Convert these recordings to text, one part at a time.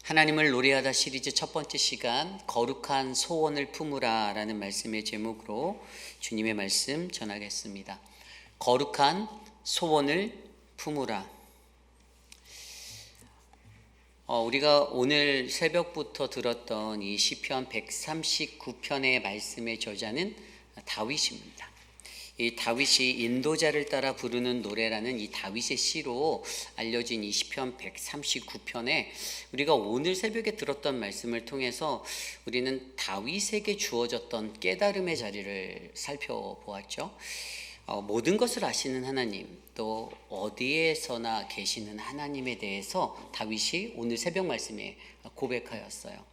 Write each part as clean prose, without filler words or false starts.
하나님을 노래하다 시리즈 첫 번째 시간 거룩한 소원을 품으라 라는 말씀의 제목으로 주님의 말씀 전하겠습니다. 거룩한 소원을 품으라. 우리가 오늘 새벽부터 들었던 이 시편 139편의 말씀의 저자는 다윗입니다. 이 다윗이 인도자를 따라 부르는 노래라는 이 다윗의 시로 알려진 이 시편 139편에 우리가 오늘 새벽에 들었던 말씀을 통해서 우리는 다윗에게 주어졌던 깨달음의 자리를 살펴보았죠. 모든 것을 아시는 하나님, 또 어디에서나 계시는 하나님에 대해서 다윗이 오늘 새벽 말씀에 고백하였어요.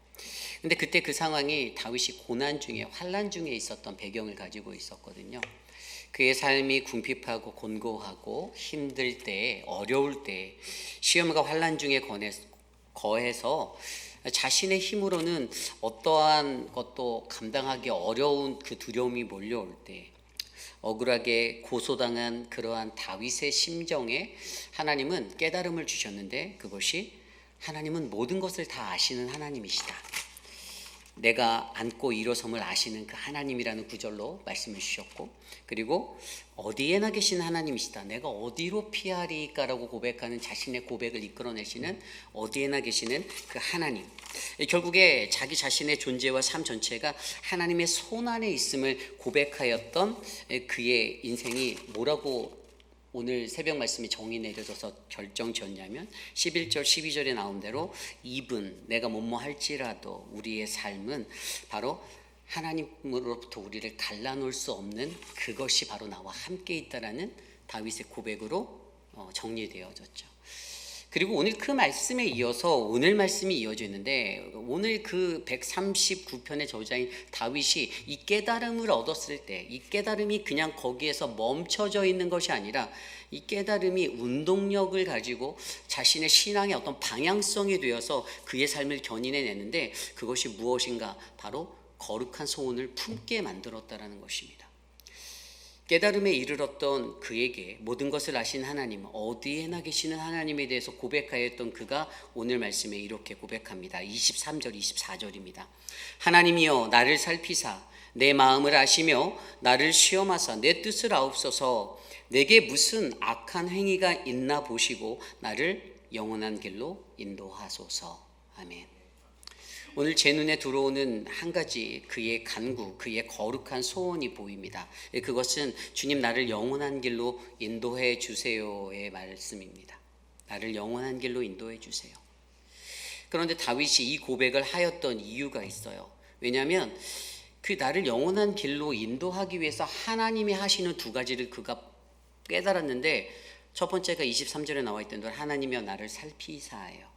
근데 그때 그 상황이 다윗이 고난 중에, 환난 중에 있었던 배경을 가지고 있었거든요. 그의 삶이 궁핍하고 곤고하고 힘들 때, 어려울 때, 시험과 환난 중에 거해서 자신의 힘으로는 어떠한 것도 감당하기 어려운 그 두려움이 몰려올 때, 억울하게 고소당한 그러한 다윗의 심정에 하나님은 깨달음을 주셨는데, 그것이 하나님은 모든 것을 다 아시는 하나님이시다. 내가 안고 일어섬을 아시는 그 하나님이라는 구절로 말씀을 주셨고, 그리고 어디에나 계신 하나님이시다. 내가 어디로 피하리까라고 고백하는 자신의 고백을 이끌어내시는 어디에나 계시는 그 하나님. 결국에 자기 자신의 존재와 삶 전체가 하나님의 손 안에 있음을 고백하였던 그의 인생이 뭐라고 오늘 새벽 말씀이 정의 내려져서 결정지었냐면 11절 12절에 나온 대로 내가 뭐뭐 할지라도 우리의 삶은 바로 하나님으로부터 우리를 갈라놓을 수 없는 그것이 바로 나와 함께 있다라는 다윗의 고백으로 정리되어졌죠. 그리고 오늘 그 말씀에 이어서 오늘 말씀이 이어져 있는데, 오늘 그 139편의 저자인 다윗이 이 깨달음을 얻었을 때, 이 깨달음이 그냥 거기에서 멈춰져 있는 것이 아니라 이 깨달음이 운동력을 가지고 자신의 신앙의 어떤 방향성이 되어서 그의 삶을 견인해내는데, 그것이 무엇인가? 바로 거룩한 소원을 품게 만들었다라는 것입니다. 깨달음에 이르렀던 그에게 모든 것을 아신 하나님, 어디에나 계시는 하나님에 대해서 고백하였던 그가 오늘 말씀에 이렇게 고백합니다. 23절 24절입니다. 하나님이여 나를 살피사 내 마음을 아시며 나를 시험하사 내 뜻을 아옵소서. 내게 무슨 악한 행위가 있나 보시고 나를 영원한 길로 인도하소서. 아멘. 오늘 제 눈에 들어오는 한 가지 그의 간구, 그의 거룩한 소원이 보입니다. 그것은 주님 나를 영원한 길로 인도해 주세요의 말씀입니다. 나를 영원한 길로 인도해 주세요. 그런데 다윗이 이 고백을 하였던 이유가 있어요. 왜냐하면 그 나를 영원한 길로 인도하기 위해서 하나님이 하시는 두 가지를 그가 깨달았는데, 첫 번째가 23절에 나와 있던 대로 하나님이여 나를 살피사예요.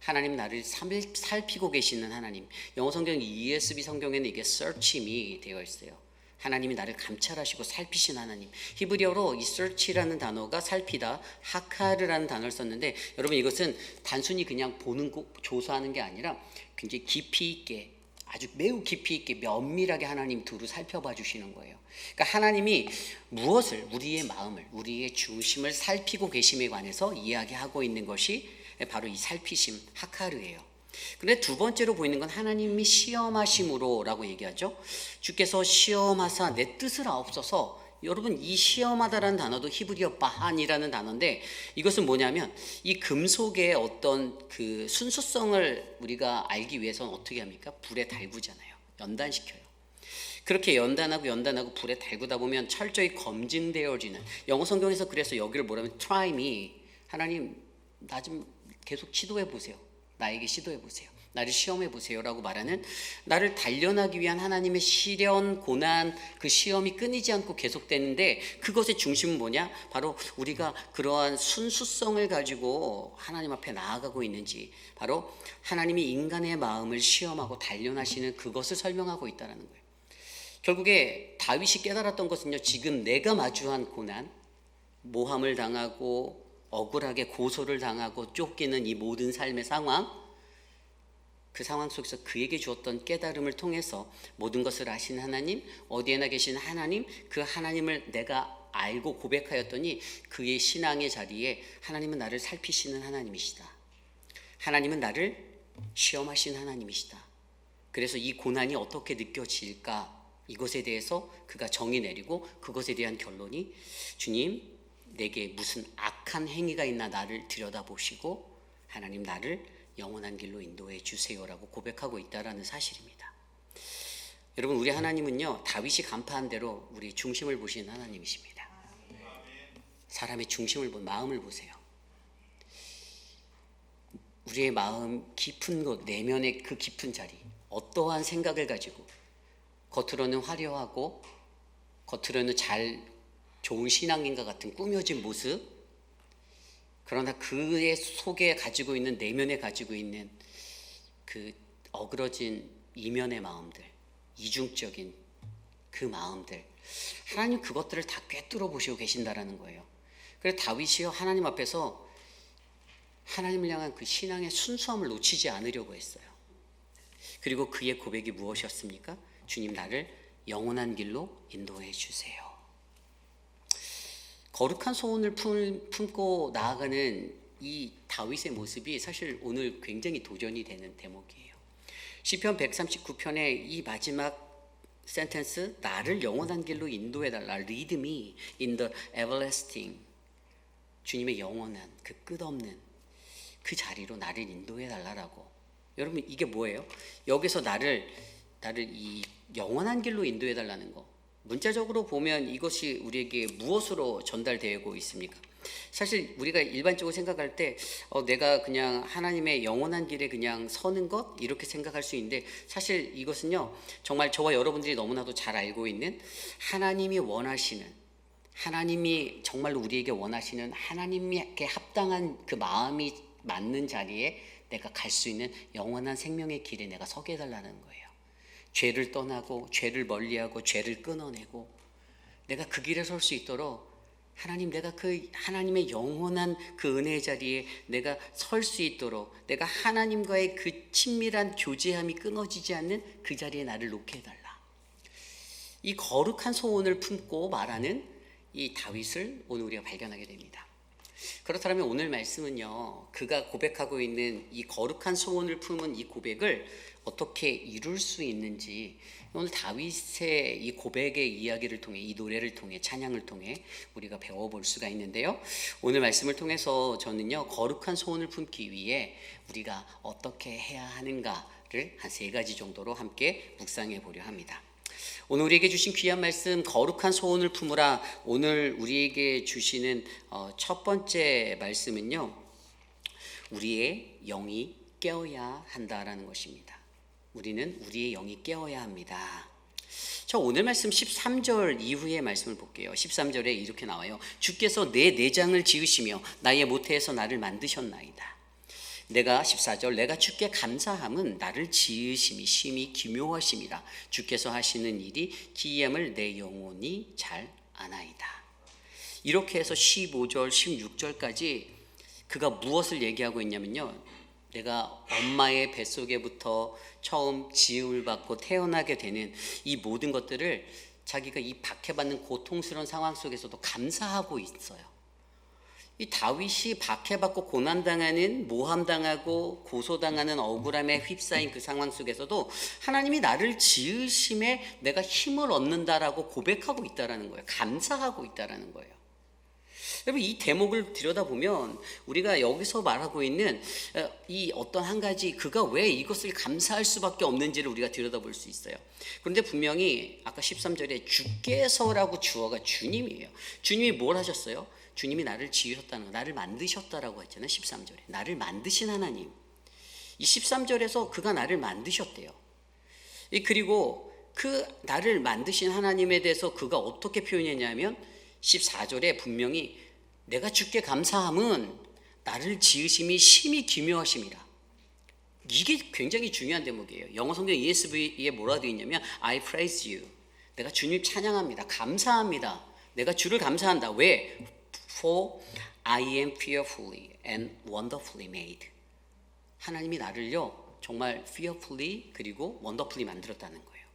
하나님 나를 살피고 계시는 하나님. 영어 성경 ESV 성경에는 이게 search me 되어 있어요. 하나님이 나를 감찰하시고 살피신 하나님. 히브리어로 이 search라는 단어가 살피다, 하카르라는 단어를 썼는데, 여러분 이것은 단순히 그냥 보는 거 조사하는 게 아니라 굉장히 깊이 있게, 아주 매우 깊이 있게 면밀하게 하나님 두루 살펴봐 주시는 거예요. 그러니까 하나님이 무엇을, 우리의 마음을, 우리의 중심을 살피고 계심에 관해서 이야기하고 있는 것이 바로 이 살피심, 하카르예요. 그런데 두 번째로 보이는 건 하나님이 시험하심으로 라고 얘기하죠. 주께서 시험하사 내 뜻을 아옵소서. 여러분 이 시험하다라는 단어도 히브리어 바한이라는 단어인데, 이것은 뭐냐면 이 금속의 어떤 그 순수성을 우리가 알기 위해서는 어떻게 합니까? 불에 달구잖아요. 연단시켜요. 그렇게 연단하고 불에 달구다 보면 철저히 검증되어지는, 영어 성경에서 그래서 여기를 뭐라면 try me, 하나님 나 좀 계속 시도해 보세요. 나에게 시도해 보세요. 나를 시험해 보세요 라고 말하는, 나를 단련하기 위한 하나님의 시련, 고난, 그 시험이 끊이지 않고 계속되는데, 그것의 중심은 뭐냐? 바로 우리가 그러한 순수성을 가지고 하나님 앞에 나아가고 있는지, 바로 하나님이 인간의 마음을 시험하고 단련하시는 그것을 설명하고 있다는 거예요. 결국에 다윗이 깨달았던 것은요, 지금 내가 마주한 고난, 모함을 당하고 억울하게 고소를 당하고 쫓기는 이 모든 삶의 상황, 그 상황 속에서 그에게 주었던 깨달음을 통해서 모든 것을 아신 하나님, 어디에나 계신 하나님, 그 하나님을 내가 알고 고백하였더니 그의 신앙의 자리에 하나님은 나를 살피시는 하나님이시다. 하나님은 나를 시험하신 하나님이시다. 그래서 이 고난이 어떻게 느껴질까? 이것에 대해서 그가 정의 내리고 그것에 대한 결론이 주님, 내게 무슨 악한 행위가 있나 나를 들여다보시고 하나님 나를 영원한 길로 인도해 주세요라고 고백하고 있다라는 사실입니다. 여러분, 우리 하나님은요, 다윗이 간파한 대로 우리 중심을 보시는 하나님이십니다. 사람의 중심을 마음을 보세요. 우리의 마음 깊은 곳, 내면의 그 깊은 자리, 어떠한 생각을 가지고 겉으로는 화려하고 겉으로는 좋은 신앙인과 같은 꾸며진 모습, 그러나 그의 속에 가지고 있는, 내면에 가지고 있는 그 어그러진 이면의 마음들, 이중적인 그 마음들, 하나님 그것들을 다 꿰뚫어 보시고 계신다라는 거예요. 그래서 다윗이요, 하나님 앞에서 하나님을 향한 그 신앙의 순수함을 놓치지 않으려고 했어요. 그리고 그의 고백이 무엇이었습니까? 주님, 나를 영원한 길로 인도해 주세요. 거룩한 소원을 품고 나아가는 이 다윗의 모습이 사실 오늘 굉장히 도전이 되는 대목이에요. 시편 139편의 이 마지막 센텐스, 나를 영원한 길로 인도해 달라, lead me in the everlasting, 주님의 영원한 그 끝없는 그 자리로 나를 인도해 달라라고. 여러분, 이게 뭐예요? 여기서 나를 이 영원한 길로 인도해 달라는 거, 문자적으로 보면 이것이 우리에게 무엇으로 전달되고 있습니까? 사실 우리가 일반적으로 생각할 때 내가 그냥 하나님의 영원한 길에 그냥 서는 것, 이렇게 생각할 수 있는데, 사실 이것은요, 정말 저와 여러분들이 너무나도 잘 알고 있는 하나님이 원하시는, 하나님이 정말로 우리에게 원하시는, 하나님께 합당한 그 마음이 맞는 자리에 내가 갈 수 있는 영원한 생명의 길에 내가 서게 해달라는 거예요. 죄를 떠나고 죄를 멀리하고 죄를 끊어내고 내가 그 길에 설 수 있도록, 하나님, 내가 그 하나님의 영원한 그 은혜의 자리에 내가 설 수 있도록, 내가 하나님과의 그 친밀한 교제함이 끊어지지 않는 그 자리에 나를 놓게 해달라. 이 거룩한 소원을 품고 말하는 이 다윗을 오늘 우리가 발견하게 됩니다. 그렇다면 오늘 말씀은요, 그가 고백하고 있는 이 거룩한 소원을 품은 이 고백을 어떻게 이룰 수 있는지, 오늘 다윗의 이 고백의 이야기를 통해, 이 노래를 통해, 찬양을 통해 우리가 배워볼 수가 있는데요, 오늘 말씀을 통해서 저는요, 거룩한 소원을 품기 위해 우리가 어떻게 해야 하는가를 한 3가지 정도로 함께 묵상해 보려 합니다. 오늘 우리에게 주신 귀한 말씀, 거룩한 소원을 품으라, 오늘 우리에게 주시는 첫 번째 말씀은요, 우리의 영이 깨어야 한다라는 것입니다. 우리는 우리의 영이 깨어야 합니다. 저 오늘 말씀 13절 이후의 말씀을 볼게요. 13절에 이렇게 나와요. 주께서 내 내장을 지으시며 나의 모태에서 나를 만드셨나이다. 내가 14절, 내가 주께 감사함은 나를 지으심이 심히 기묘하심이라. 주께서 하시는 일이 기이함을 내 영혼이 잘 아나이다. 이렇게 해서 15절, 16절까지 그가 무엇을 얘기하고 있냐면요, 내가 엄마의 뱃속에부터 처음 지음을 받고 태어나게 되는 이 모든 것들을 자기가 이 박해받는 고통스러운 상황 속에서도 감사하고 있어요. 이 다윗이 박해받고 고난당하는, 모함당하고 고소당하는 억울함에 휩싸인 그 상황 속에서도 하나님이 나를 지으심에 내가 힘을 얻는다라고 고백하고 있다라는 거예요. 감사하고 있다라는 거예요. 여러분, 이 대목을 들여다보면 우리가 여기서 말하고 있는 이 어떤 한 가지, 그가 왜 이것을 감사할 수밖에 없는지를 우리가 들여다볼 수 있어요. 그런데 분명히 아까 13절에 주께서라고 주어가 주님이에요. 주님이 뭘 하셨어요? 주님이 나를 지으셨다는 거, 나를 만드셨다라고 했잖아요. 13절에 나를 만드신 하나님. 이 13절에서 그가 나를 만드셨대요. 그리고 그 나를 만드신 하나님에 대해서 그가 어떻게 표현했냐면 14절에 분명히 내가 주께 감사함은 나를 지으심이 심히 기묘하심이라. 이게 굉장히 중요한 대목이에요. 영어 성경 ESV에 뭐라 되어 있냐면 I praise you, 내가 주님 찬양합니다, 감사합니다, 내가 주를 감사한다. 왜? For I am fearfully and wonderfully made. 하나님이 나를요 정말 fearfully 그리고 wonderfully 만들었다는 거예요.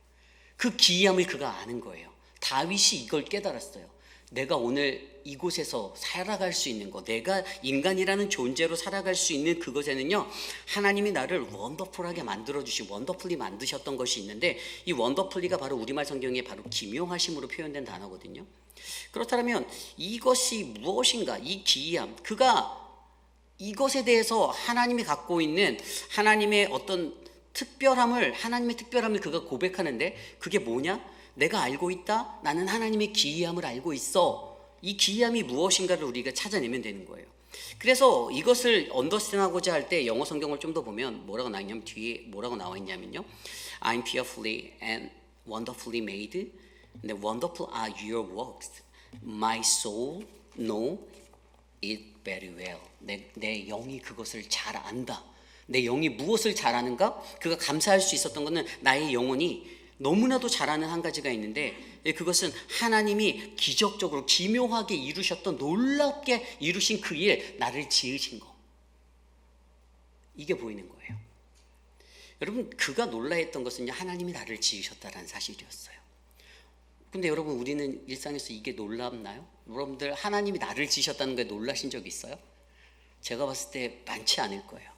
그 기이함을 그가 아는 거예요. 다윗이 이걸 깨달았어요. 내가 오늘 이곳에서 살아갈 수 있는 것, 내가 인간이라는 존재로 살아갈 수 있는 그것에는요, 하나님이 나를 원더풀하게 만들어주시고 원더풀리 만드셨던 것이 있는데, 이 원더풀리가 바로 우리말 성경에 바로 기묘하심으로 표현된 단어거든요. 그렇다면 이것이 무엇인가? 이 기이함, 그가 이것에 대해서 하나님이 갖고 있는 하나님의 어떤 하나님의 특별함을 그가 고백하는데, 그게 뭐냐? 내가 알고 있다. 나는 하나님의 기이함을 알고 있어. 이 기이함이 무엇인가를 우리가 찾아내면 되는 거예요. 그래서 이것을 언더스탠하고자 할 때 영어 성경을 좀 더 보면 뭐라고 나왔냐면, 뒤에 뭐라고 나와 있냐면요, I'm fearfully and wonderfully made. 근데 wonderful are your works. My soul know it very well. 내 영이 그것을 잘 안다. 내 영이 무엇을 잘 아는가? 그가 감사할 수 있었던 것은 나의 영혼이 너무나도 잘 아는 한 가지가 있는데, 그것은 하나님이 기적적으로 기묘하게 이루셨던, 놀랍게 이루신 그 일, 나를 지으신 거. 이게 보이는 거예요. 여러분, 그가 놀라했던 것은 하나님이 나를 지으셨다라는 사실이었어요. 근데 여러분, 우리는 일상에서 이게 놀랍나요? 여러분들 하나님이 나를 지으셨다는 거에 놀라신 적 있어요? 제가 봤을 때 많지 않을 거예요.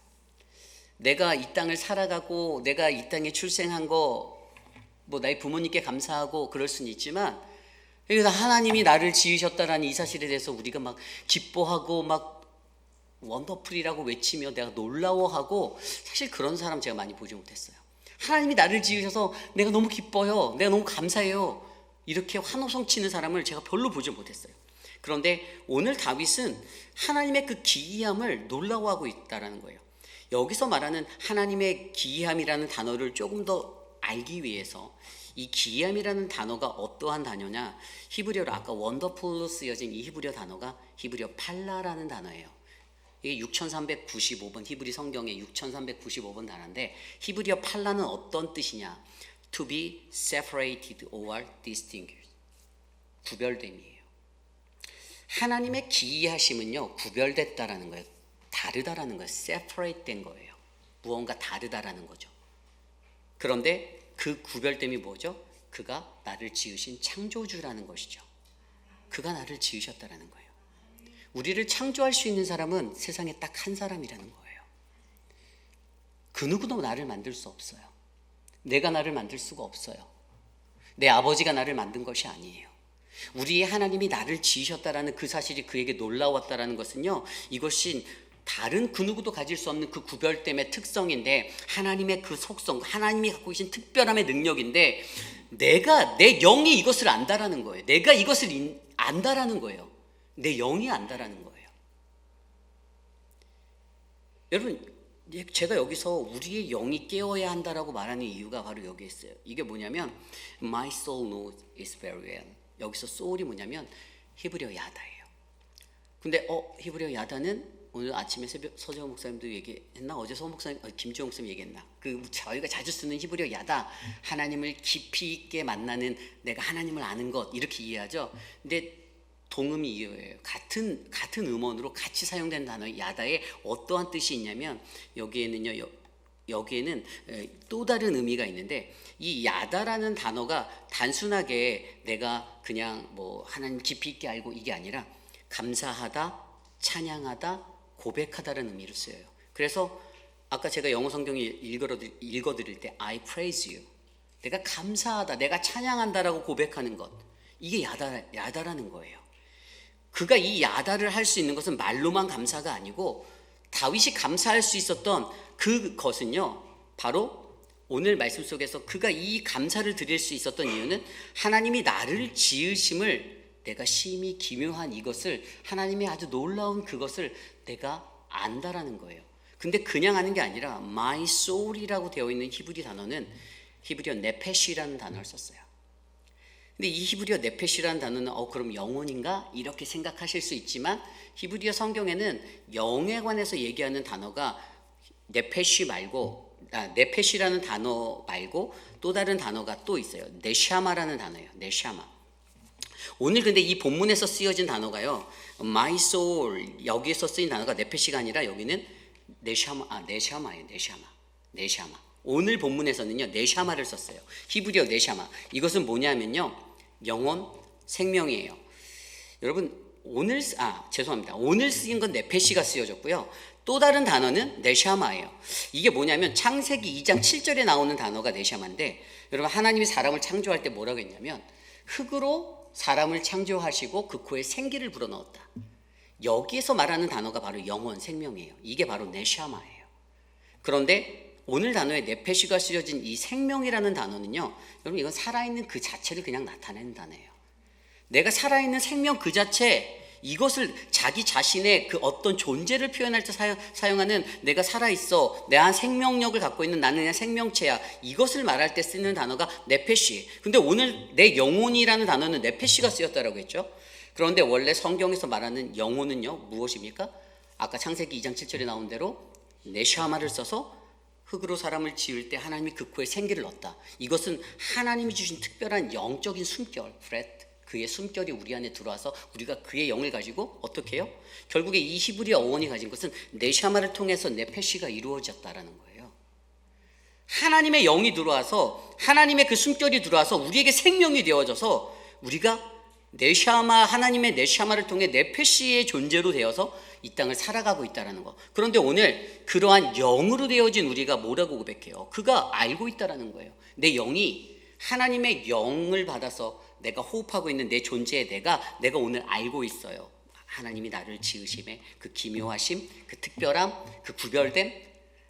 내가 이 땅을 살아가고 내가 이 땅에 출생한 거 뭐 나의 부모님께 감사하고 그럴 수는 있지만, 하나님이 나를 지으셨다라는 이 사실에 대해서 우리가 막 기뻐하고 막 원더풀이라고 외치며 내가 놀라워하고, 사실 그런 사람 제가 많이 보지 못했어요. 하나님이 나를 지으셔서 내가 너무 기뻐요, 내가 너무 감사해요, 이렇게 환호성 치는 사람을 제가 별로 보지 못했어요. 그런데 오늘 다윗은 하나님의 그 기이함을 놀라워하고 있다라는 거예요. 여기서 말하는 하나님의 기이함이라는 단어를 조금 더 알기 위해서, 이 기이함이라는 단어가 어떠한 단어냐, 히브리어로 아까 원더풀로 쓰여진 이 히브리어 단어가 히브리어 팔라라는 단어예요. 이게 6395번 히브리 성경의 6395번 단어인데, 히브리어 팔라는 어떤 뜻이냐? To be separated or distinguished. 구별됨이에요. 하나님의 기이하심은요, 구별됐다라는 거예요. 다르다라는 거예요. separate 된 거예요. 무언가 다르다라는 거죠. 그런데 그 구별됨이 뭐죠? 그가 나를 지으신 창조주라는 것이죠. 그가 나를 지으셨다라는 거예요. 우리를 창조할 수 있는 사람은 세상에 딱 한 사람이라는 거예요. 그 누구도 나를 만들 수 없어요. 내가 나를 만들 수가 없어요. 내 아버지가 나를 만든 것이 아니에요. 우리의 하나님이 나를 지으셨다라는 그 사실이 그에게 놀라웠다라는 것은요, 이것이 다른 그 누구도 가질 수 없는 그 구별됨의 특성인데, 하나님의 그 속성, 하나님이 갖고 계신 특별함의 능력인데, 내 영이 이것을 안다라는 거예요. 내가 이것을 안다라는 거예요. 내 영이 안다라는 거예요. 여러분, 제가 여기서 우리의 영이 깨어야 한다라고 말하는 이유가 바로 여기에 있어요. 이게 뭐냐면 My soul knows it very well. 여기서 soul이 뭐냐면 히브리어 야다예요. 근데 히브리어 야다는 오늘 아침에 서재원 목사님도 얘기했나? 어제 김주영 목사님 얘기했나? 저희가 자주 쓰는 히브리어 야다, 하나님을 깊이 있게 만나는, 내가 하나님을 아는 것, 이렇게 이해하죠. 근데 동음이 이어예요. 같은 음원으로 같이 사용된 단어 야다에 어떠한 뜻이 있냐면, 여기에는 또 다른 의미가 있는데, 이 야다라는 단어가 단순하게 내가 그냥 뭐 하나님 깊이 있게 알고 이게 아니라 감사하다, 찬양하다, 고백하다라는 의미를 쓰여요. 그래서 아까 제가 영어 성경을 읽어드릴 때 I praise you, 내가 감사하다, 내가 찬양한다라고 고백하는 것, 이게 야다라는 거예요. 그가 이 야다를 할 수 있는 것은 말로만 감사가 아니고, 다윗이 감사할 수 있었던 그것은요, 바로 오늘 말씀 속에서 그가 이 감사를 드릴 수 있었던 이유는 하나님이 나를 지으심을, 내가 심히 기묘한 이것을, 하나님의 아주 놀라운 그것을 내가 안다라는 거예요. 근데 그냥 아는 게 아니라 my soul이라고 되어 있는 히브리 단어는 히브리어 네페시라는 단어를 썼어요. 근데 이 히브리어 네페시라는 단어는 그럼 영혼인가? 이렇게 생각하실 수 있지만, 히브리어 성경에는 영에 관해서 얘기하는 단어가 네페시라는 단어 말고 또 다른 단어가 또 있어요. 네샤마라는 단어예요. 네샤마. 오늘 근데 이 본문에서 쓰여진 단어가요, my soul, 여기에서 쓰인 단어가 네페시가 아니라 여기는 네샤마예요. 네샤마. 오늘 본문에서는요, 네샤마를 썼어요. 히브리어 네샤마. 이것은 뭐냐면요, 영혼, 생명이에요. 여러분 죄송합니다. 오늘 쓰인 건 네페시가 쓰여졌고요. 또 다른 단어는 네샤마예요. 이게 뭐냐면 창세기 2장 7절에 나오는 단어가 네샤마인데, 여러분 하나님이 사람을 창조할 때 뭐라고 했냐면 흙으로 사람을 창조하시고 그 코에 생기를 불어넣었다. 여기에서 말하는 단어가 바로 영혼, 생명이에요. 이게 바로 네샤마예요. 그런데 오늘 단어에 네페시가 쓰여진 이 생명이라는 단어는요, 여러분 이건 살아있는 그 자체를 그냥 나타내는 단어예요. 내가 살아있는 생명 그 자체, 이것을 자기 자신의 그 어떤 존재를 표현할 때 사용하는, 내가 살아있어, 내 한 생명력을 갖고 있는 나는 그냥 생명체야, 이것을 말할 때 쓰는 단어가 네페시. 근데 오늘 내 영혼이라는 단어는 네페시가 쓰였다라고 했죠. 그런데 원래 성경에서 말하는 영혼은요 무엇입니까? 아까 창세기 2장 7절에 나온 대로 네샤마를 써서 흙으로 사람을 지을 때 하나님이 그 코에 생기를 넣었다. 이것은 하나님이 주신 특별한 영적인 숨결, 브레트, 그의 숨결이 우리 안에 들어와서 우리가 그의 영을 가지고 어떻게 해요? 결국에 이 히브리어 어원이 가진 것은 네샤마를 통해서 네페시가 이루어졌다라는 거예요. 하나님의 영이 들어와서, 하나님의 그 숨결이 들어와서 우리에게 생명이 되어져서 우리가 네샤마, 하나님의 네샤마를 통해 네페시의 존재로 되어서 이 땅을 살아가고 있다는 거. 그런데 오늘 그러한 영으로 되어진 우리가 뭐라고 고백해요? 그가 알고 있다는 거예요. 내 영이 하나님의 영을 받아서 내가 호흡하고 있는 내 존재에 내가 오늘 알고 있어요. 하나님이 나를 지으심에 그 기묘하심, 그 특별함, 그 구별됨,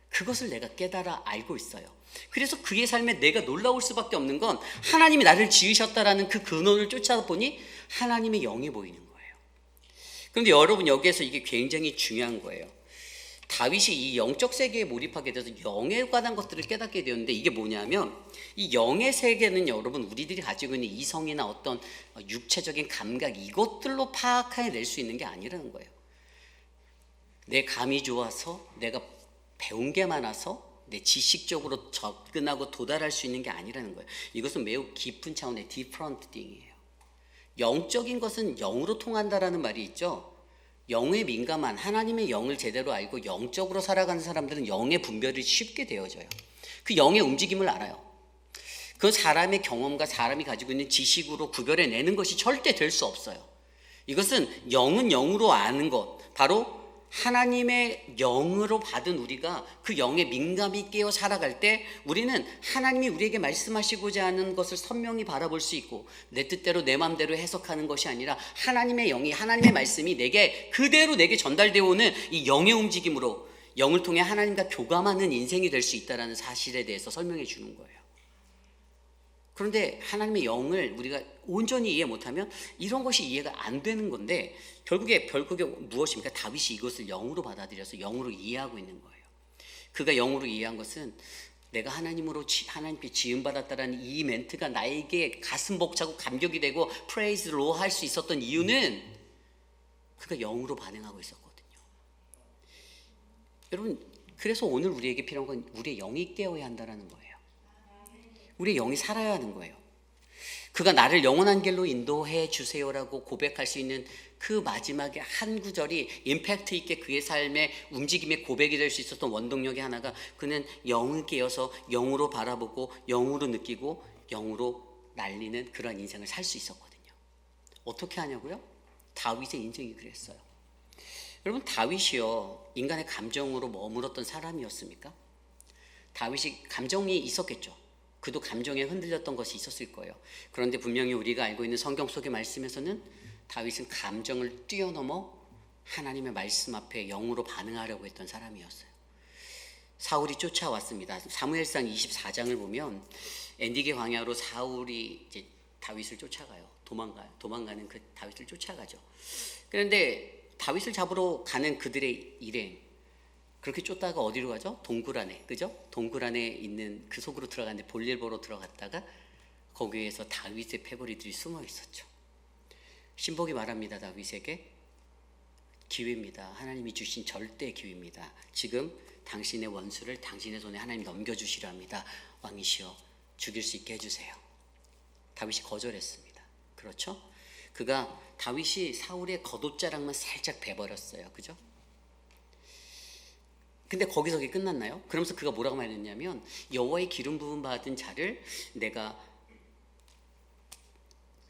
그것을 내가 깨달아 알고 있어요. 그래서 그의 삶에 내가 놀라울 수밖에 없는 건 하나님이 나를 지으셨다라는 그 근원을 쫓아보니 하나님의 영이 보이는 거예요. 그런데 여러분 여기에서 이게 굉장히 중요한 거예요. 다윗이 이 영적 세계에 몰입하게 돼서 영에 관한 것들을 깨닫게 되었는데, 이게 뭐냐면 이 영의 세계는 여러분 우리들이 가지고 있는 이성이나 어떤 육체적인 감각, 이것들로 파악해낼 수 있는 게 아니라는 거예요. 내 감이 좋아서, 내가 배운 게 많아서 내 지식적으로 접근하고 도달할 수 있는 게 아니라는 거예요. 이것은 매우 깊은 차원의 different thing이에요. 영적인 것은 영으로 통한다라는 말이 있죠. 영에 민감한, 하나님의 영을 제대로 알고 영적으로 살아가는 사람들은 영의 분별이 쉽게 되어져요. 그 영의 움직임을 알아요. 그 사람의 경험과 사람이 가지고 있는 지식으로 구별해내는 것이 절대 될 수 없어요. 이것은 영은 영으로 아는 것, 바로 하나님의 영으로 받은 우리가 그 영에 민감히 깨어 살아갈 때 우리는 하나님이 우리에게 말씀하시고자 하는 것을 선명히 바라볼 수 있고, 내 뜻대로 내 마음대로 해석하는 것이 아니라 하나님의 영이, 하나님의 말씀이 내게 그대로 내게 전달되어 오는 이 영의 움직임으로 영을 통해 하나님과 교감하는 인생이 될 수 있다는 사실에 대해서 설명해 주는 거예요. 그런데 하나님의 영을 우리가 온전히 이해 못하면 이런 것이 이해가 안 되는 건데, 결국에 무엇입니까? 다윗이 이것을 영으로 받아들여서 영으로 이해하고 있는 거예요. 그가 영으로 이해한 것은 내가 하나님께 지음받았다라는 이 멘트가 나에게 가슴 벅차고 감격이 되고 프레이즈로 할 수 있었던 이유는 그가 영으로 반응하고 있었거든요. 여러분, 그래서 오늘 우리에게 필요한 건 우리의 영이 깨어야 한다는 거예요. 우리의 영이 살아야 하는 거예요. 그가 나를 영원한 길로 인도해 주세요라고 고백할 수 있는 그 마지막에 한 구절이 임팩트 있게 그의 삶의 움직임의 고백이 될 수 있었던 원동력의 하나가, 그는 영을 깨어서 영으로 바라보고 영으로 느끼고 영으로 날리는 그런 인생을 살 수 있었거든요. 어떻게 하냐고요? 다윗의 인생이 그랬어요. 여러분, 다윗이요, 인간의 감정으로 머물렀던 사람이었습니까? 다윗이 감정이 있었겠죠. 그도 감정에 흔들렸던 것이 있었을 거예요. 그런데 분명히 우리가 알고 있는 성경 속의 말씀에서는 다윗은 감정을 뛰어넘어 하나님의 말씀 앞에 영으로 반응하려고 했던 사람이었어요. 사울이 쫓아왔습니다. 사무엘상 24장을 보면 엔디게 광야로 사울이 이제 다윗을 쫓아가요. 도망가는 그 다윗을 쫓아가죠. 그런데 다윗을 잡으러 가는 그들의 일행, 그렇게 쫓다가 어디로 가죠? 동굴 안에, 그죠? 동굴 안에 있는 그 속으로 들어갔는데 볼일 보러 들어갔다가 거기에서 다윗의 패거리들이 숨어 있었죠. 신복이 말합니다. 다윗에게 기회입니다. 하나님이 주신 절대 기회입니다. 지금 당신의 원수를 당신의 손에 하나님 넘겨주시려 합니다. 왕이시여, 죽일 수 있게 해주세요. 다윗이 거절했습니다. 그렇죠? 다윗이 사울의 겉옷자락만 살짝 베버렸어요. 그죠? 근데 거기서 그게 끝났나요? 그러면서 그가 뭐라고 말했냐면, 여호와의 기름 부음 받은 자를 내가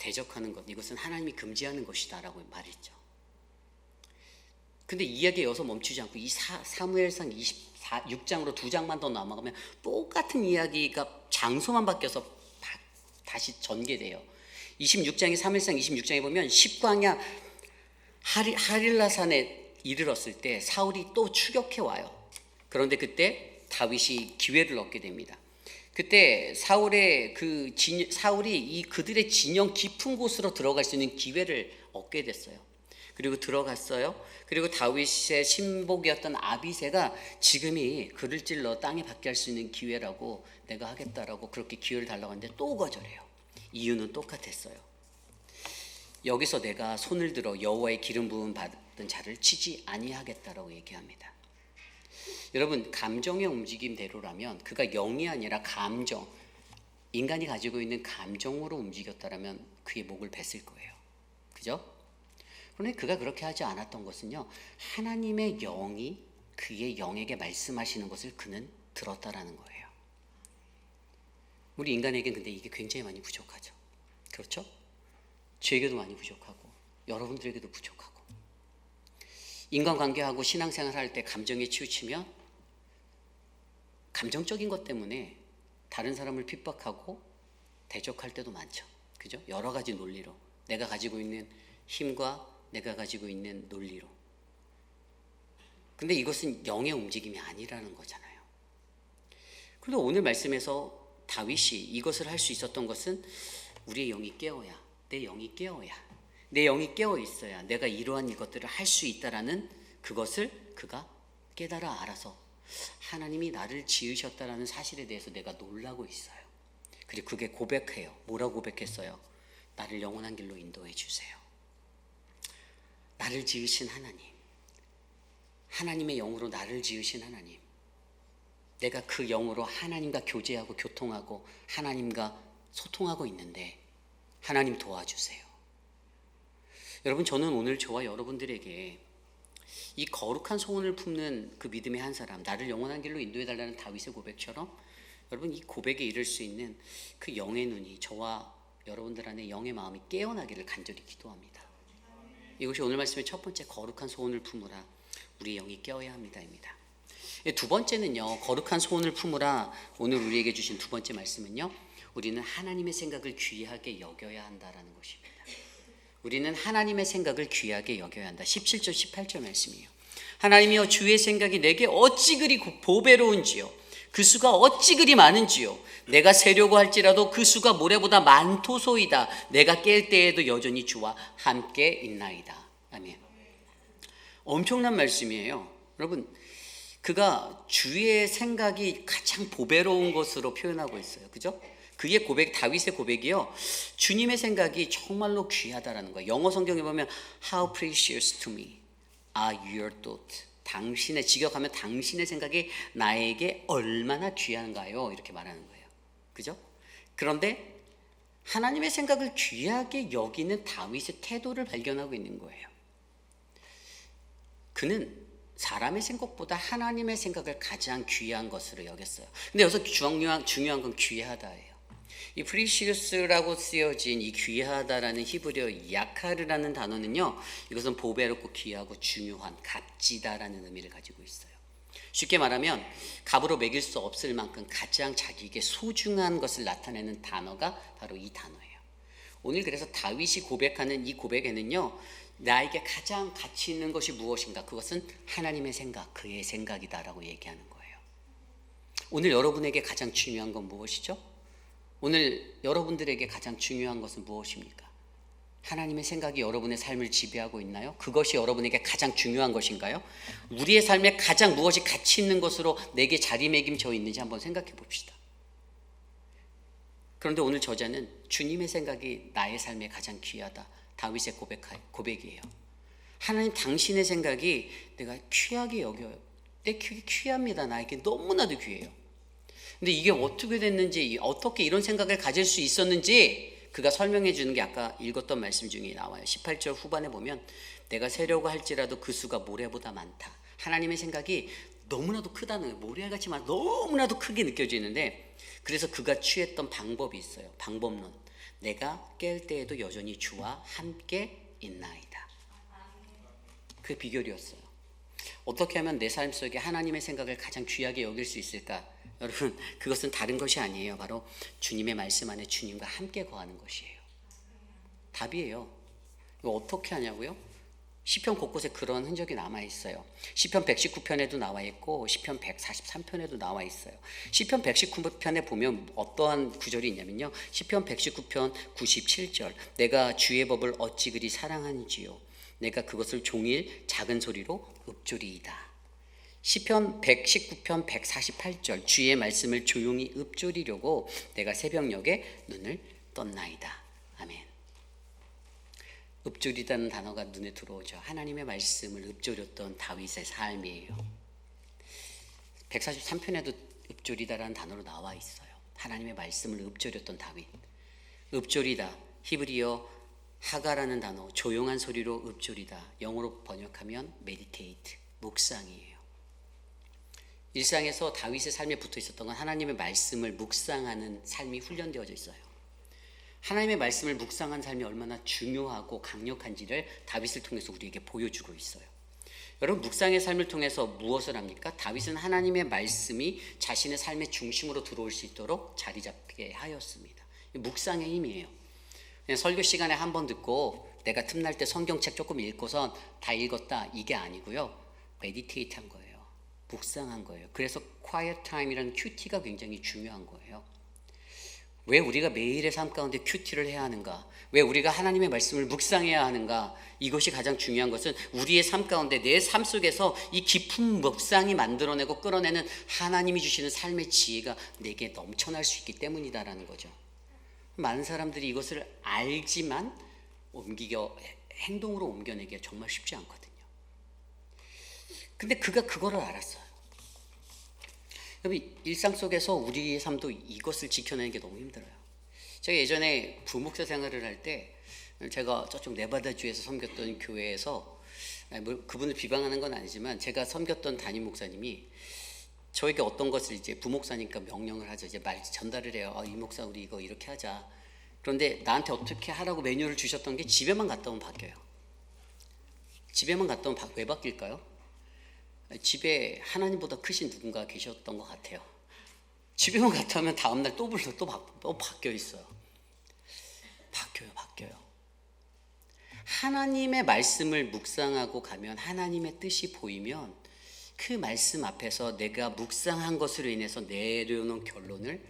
대적하는 것, 이것은 하나님이 금지하는 것이다라고 말했죠. 근데 이야기에 여기서 멈추지 않고 이 사무엘상 6장으로 2장만 더 넘어가면 똑같은 이야기가 장소만 바뀌어서 다시 전개돼요. 26장에 사무엘상 26장에 보면 십광야 하릴라산에 이르렀을 때 사울이 또 추격해 와요. 그런데 그때 다윗이 기회를 얻게 됩니다. 그때 사울이 그들의 진영 깊은 곳으로 들어갈 수 있는 기회를 얻게 됐어요. 그리고 들어갔어요. 그리고 다윗의 신복이었던 아비새가 지금이 그를 찔러 땅에 박게 할 수 있는 기회라고 내가 하겠다라고 그렇게 기회를 달라고 하는데 또 거절해요. 이유는 똑같았어요. 여기서 내가 손을 들어 여호와의 기름 부음 받은 자를 치지 아니하겠다라고 얘기합니다. 여러분, 감정의 움직임대로라면 그가 영이 아니라 감정, 인간이 가지고 있는 감정으로 움직였다라면 그의 목을 뱄을 거예요. 그죠? 그런데 그가 그렇게 하지 않았던 것은요, 하나님의 영이 그의 영에게 말씀하시는 것을 그는 들었다라는 거예요. 우리 인간에겐 근데 이게 굉장히 많이 부족하죠. 그렇죠? 저에게도 많이 부족하고 여러분들에게도 부족하고, 인간관계하고 신앙생활 할 때 감정에 치우치면 감정적인 것 때문에 다른 사람을 핍박하고 대적할 때도 많죠. 그죠? 여러 가지 논리로, 내가 가지고 있는 힘과 내가 가지고 있는 논리로. 근데 이것은 영의 움직임이 아니라는 거잖아요. 그런데 오늘 말씀에서 다윗이 이것을 할 수 있었던 것은 우리의 영이 깨어야, 내 영이 깨어야, 내 영이 깨어 있어야 내가 이러한 이것들을 할 수 있다라는 그것을 그가 깨달아 알아서 하나님이 나를 지으셨다라는 사실에 대해서 내가 놀라고 있어요. 그리고 그게 고백해요. 뭐라고 고백했어요? 나를 영원한 길로 인도해 주세요. 나를 지으신 하나님, 하나님의 영으로 나를 지으신 하나님, 내가 그 영으로 하나님과 교제하고 교통하고 하나님과 소통하고 있는데 하나님 도와주세요. 여러분, 저는 오늘 저와 여러분들에게 이 거룩한 소원을 품는 그 믿음의 한 사람, 나를 영원한 길로 인도해달라는 다윗의 고백처럼 여러분, 이 고백에 이를 수 있는 그 영의 눈이 저와 여러분들 안에 영의 마음이 깨어나기를 간절히 기도합니다. 이것이 오늘 말씀의 첫 번째, 거룩한 소원을 품으라, 우리 영이 깨어야 합니다입니다. 두 번째는요, 거룩한 소원을 품으라, 오늘 우리에게 주신 두 번째 말씀은요, 우리는 하나님의 생각을 귀하게 여겨야 한다라는 것입니다. 우리는 하나님의 생각을 귀하게 여겨야 한다. 17절 18절 말씀이에요. 하나님이여, 주의 생각이 내게 어찌 그리 보배로운지요, 그 수가 어찌 그리 많은지요. 내가 세려고 할지라도 그 수가 모래보다 많도소이다. 내가 깰 때에도 여전히 주와 함께 있나이다. 아멘. 엄청난 말씀이에요. 여러분, 그가 주의 생각이 가장 보배로운 것으로 표현하고 있어요. 그죠? 그의 고백, 다윗의 고백이요, 주님의 생각이 정말로 귀하다라는 거예요. 영어 성경에 보면 How precious to me are your thoughts. 당신의, 직역하면 당신의 생각이 나에게 얼마나 귀한가요? 이렇게 말하는 거예요. 그죠? 그런데 하나님의 생각을 귀하게 여기는 다윗의 태도를 발견하고 있는 거예요. 그는 사람의 생각보다 하나님의 생각을 가장 귀한 것으로 여겼어요. 근데 여기서 중요한 건 귀하다예요. 이 프리시우스라고 쓰여진 이 귀하다라는 히브리어 야카르라는 단어는요, 이것은 보배롭고 귀하고 중요한, 값지다라는 의미를 가지고 있어요. 쉽게 말하면 값으로 매길 수 없을 만큼 가장 자기에게 소중한 것을 나타내는 단어가 바로 이 단어예요. 오늘 그래서 다윗이 고백하는 이 고백에는요, 나에게 가장 가치 있는 것이 무엇인가? 그것은 하나님의 생각, 그의 생각이다라고 얘기하는 거예요. 오늘 여러분에게 가장 중요한 건 무엇이죠? 오늘 여러분들에게 가장 중요한 것은 무엇입니까? 하나님의 생각이 여러분의 삶을 지배하고 있나요? 그것이 여러분에게 가장 중요한 것인가요? 우리의 삶에 가장 무엇이 가치 있는 것으로 내게 자리매김져 있는지 한번 생각해 봅시다. 그런데 오늘 저자는 주님의 생각이 나의 삶에 가장 귀하다, 다윗의 고백이에요. 하나님, 당신의 생각이 내가 귀하게 여겨요. 내 귀합니다. 나에게 너무나도 귀해요. 근데 이게 어떻게 됐는지, 어떻게 이런 생각을 가질 수 있었는지 그가 설명해 주는 게 아까 읽었던 말씀 중에 나와요. 18절 후반에 보면 내가 세려고 할지라도 그 수가 모래보다 많다. 하나님의 생각이 너무나도 크다는 거예요. 모래같이만 너무나도 크게 느껴지는데, 그래서 그가 취했던 방법이 있어요. 방법론. 내가 깰 때에도 여전히 주와 함께 있나이다. 그 비결이었어요. 어떻게 하면 내 삶 속에 하나님의 생각을 가장 귀하게 여길 수 있을까? 여러분, 그것은 다른 것이 아니에요. 바로 주님의 말씀 안에 주님과 함께 거하는 것이에요. 답이에요. 이거 어떻게 하냐고요? 시편 곳곳에 그런 흔적이 남아 있어요. 시편 119편에도 나와 있고 시편 143편에도 나와 있어요. 시편 119편에 보면 어떠한 구절이 있냐면요. 시편 119편 97절. 내가 주의 법을 어찌 그리 사랑하는지요. 내가 그것을 종일 작은 소리로 읊조리이다. 시편 119편 148절. 주의 말씀을 조용히 읊조리려고 내가 새벽녘에 눈을 떴나이다. 아멘. 읊조리다는 단어가 눈에 들어오죠. 하나님의 말씀을 읊조렸던 다윗의 삶이에요. 143편에도 읊조리다라는 단어로 나와 있어요. 하나님의 말씀을 읊조렸던 다윗. 읊조리다, 히브리어 하가라는 단어, 조용한 소리로 읊조리다. 영어로 번역하면 meditate, 묵상이에요. 일상에서 다윗의 삶에 붙어 있었던 건 하나님의 말씀을 묵상하는 삶이 훈련되어져 있어요. 하나님의 말씀을 묵상한 삶이 얼마나 중요하고 강력한지를 다윗을 통해서 우리에게 보여주고 있어요. 여러분, 묵상의 삶을 통해서 무엇을 합니까? 다윗은 하나님의 말씀이 자신의 삶의 중심으로 들어올 수 있도록 자리 잡게 하였습니다. 묵상의 힘이에요. 그냥 설교 시간에 한 번 듣고 내가 틈날 때 성경책 조금 읽고선 다 읽었다, 이게 아니고요. 메디테이트 한 거예요. 묵상한 거예요. 그래서 quiet time이라는 큐티가 굉장히 중요한 거예요. 왜 우리가 매일의 삶 가운데 큐티를 해야 하는가? 왜 우리가 하나님의 말씀을 묵상해야 하는가? 이것이 가장 중요한 것은 우리의 삶 가운데 내 삶 속에서 이 깊은 묵상이 만들어내고 끌어내는 하나님이 주시는 삶의 지혜가 내게 넘쳐날 수 있기 때문이다라는 거죠. 많은 사람들이 이것을 알지만 행동으로 옮겨내기가 정말 쉽지 않거든요. 근데 그가 그거를 알았어요. 일상 속에서 우리의 삶도 이것을 지켜내는 게 너무 힘들어요. 제가 예전에 부목사 생활을 할 때 제가 저쪽 네바다주에서 섬겼던 교회에서 그분을 비방하는 건 아니지만 제가 섬겼던 담임 목사님이 저에게 어떤 것을 이제 부목사니까 명령을 하죠. 이제 말 전달을 해요. 이 목사 우리 이거 이렇게 하자. 그런데 나한테 어떻게 하라고 매뉴얼을 주셨던 게 집에만 갔다 오면 바뀌어요. 집에만 갔다 오면 왜 바뀔까요? 집에 하나님보다 크신 누군가 계셨던 것 같아요. 집에만 갔다 오면 다음날 또 불러 또 바뀌어 있어요. 바뀌어요. 하나님의 말씀을 묵상하고 가면 하나님의 뜻이 보이면 그 말씀 앞에서 내가 묵상한 것으로 인해서 내려오는 결론을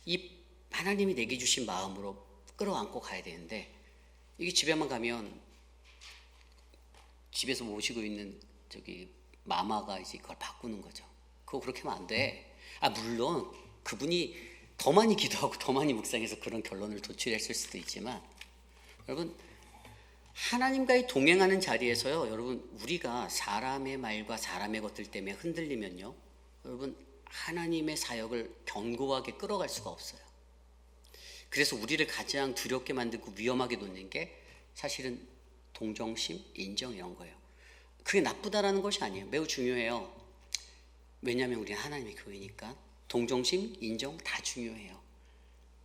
이 하나님이 내게 주신 마음으로 끌어안고 가야 되는데 이게 집에만 가면 집에서 모시고 있는 마마가 이제 그걸 바꾸는 거죠. 그거 그렇게 하면 안 돼. 물론 그분이 더 많이 기도하고 더 많이 묵상해서 그런 결론을 도출했을 수도 있지만 여러분, 하나님과의 동행하는 자리에서요, 여러분, 우리가 사람의 말과 사람의 것들 때문에 흔들리면요, 여러분, 하나님의 사역을 견고하게 끌어갈 수가 없어요. 그래서 우리를 가장 두렵게 만들고 위험하게 놓는 게 사실은 동정심, 인정 이런 거예요. 그게 나쁘다라는 것이 아니에요. 매우 중요해요. 왜냐하면 우리는 하나님의 교회니까 동정심, 인정 다 중요해요.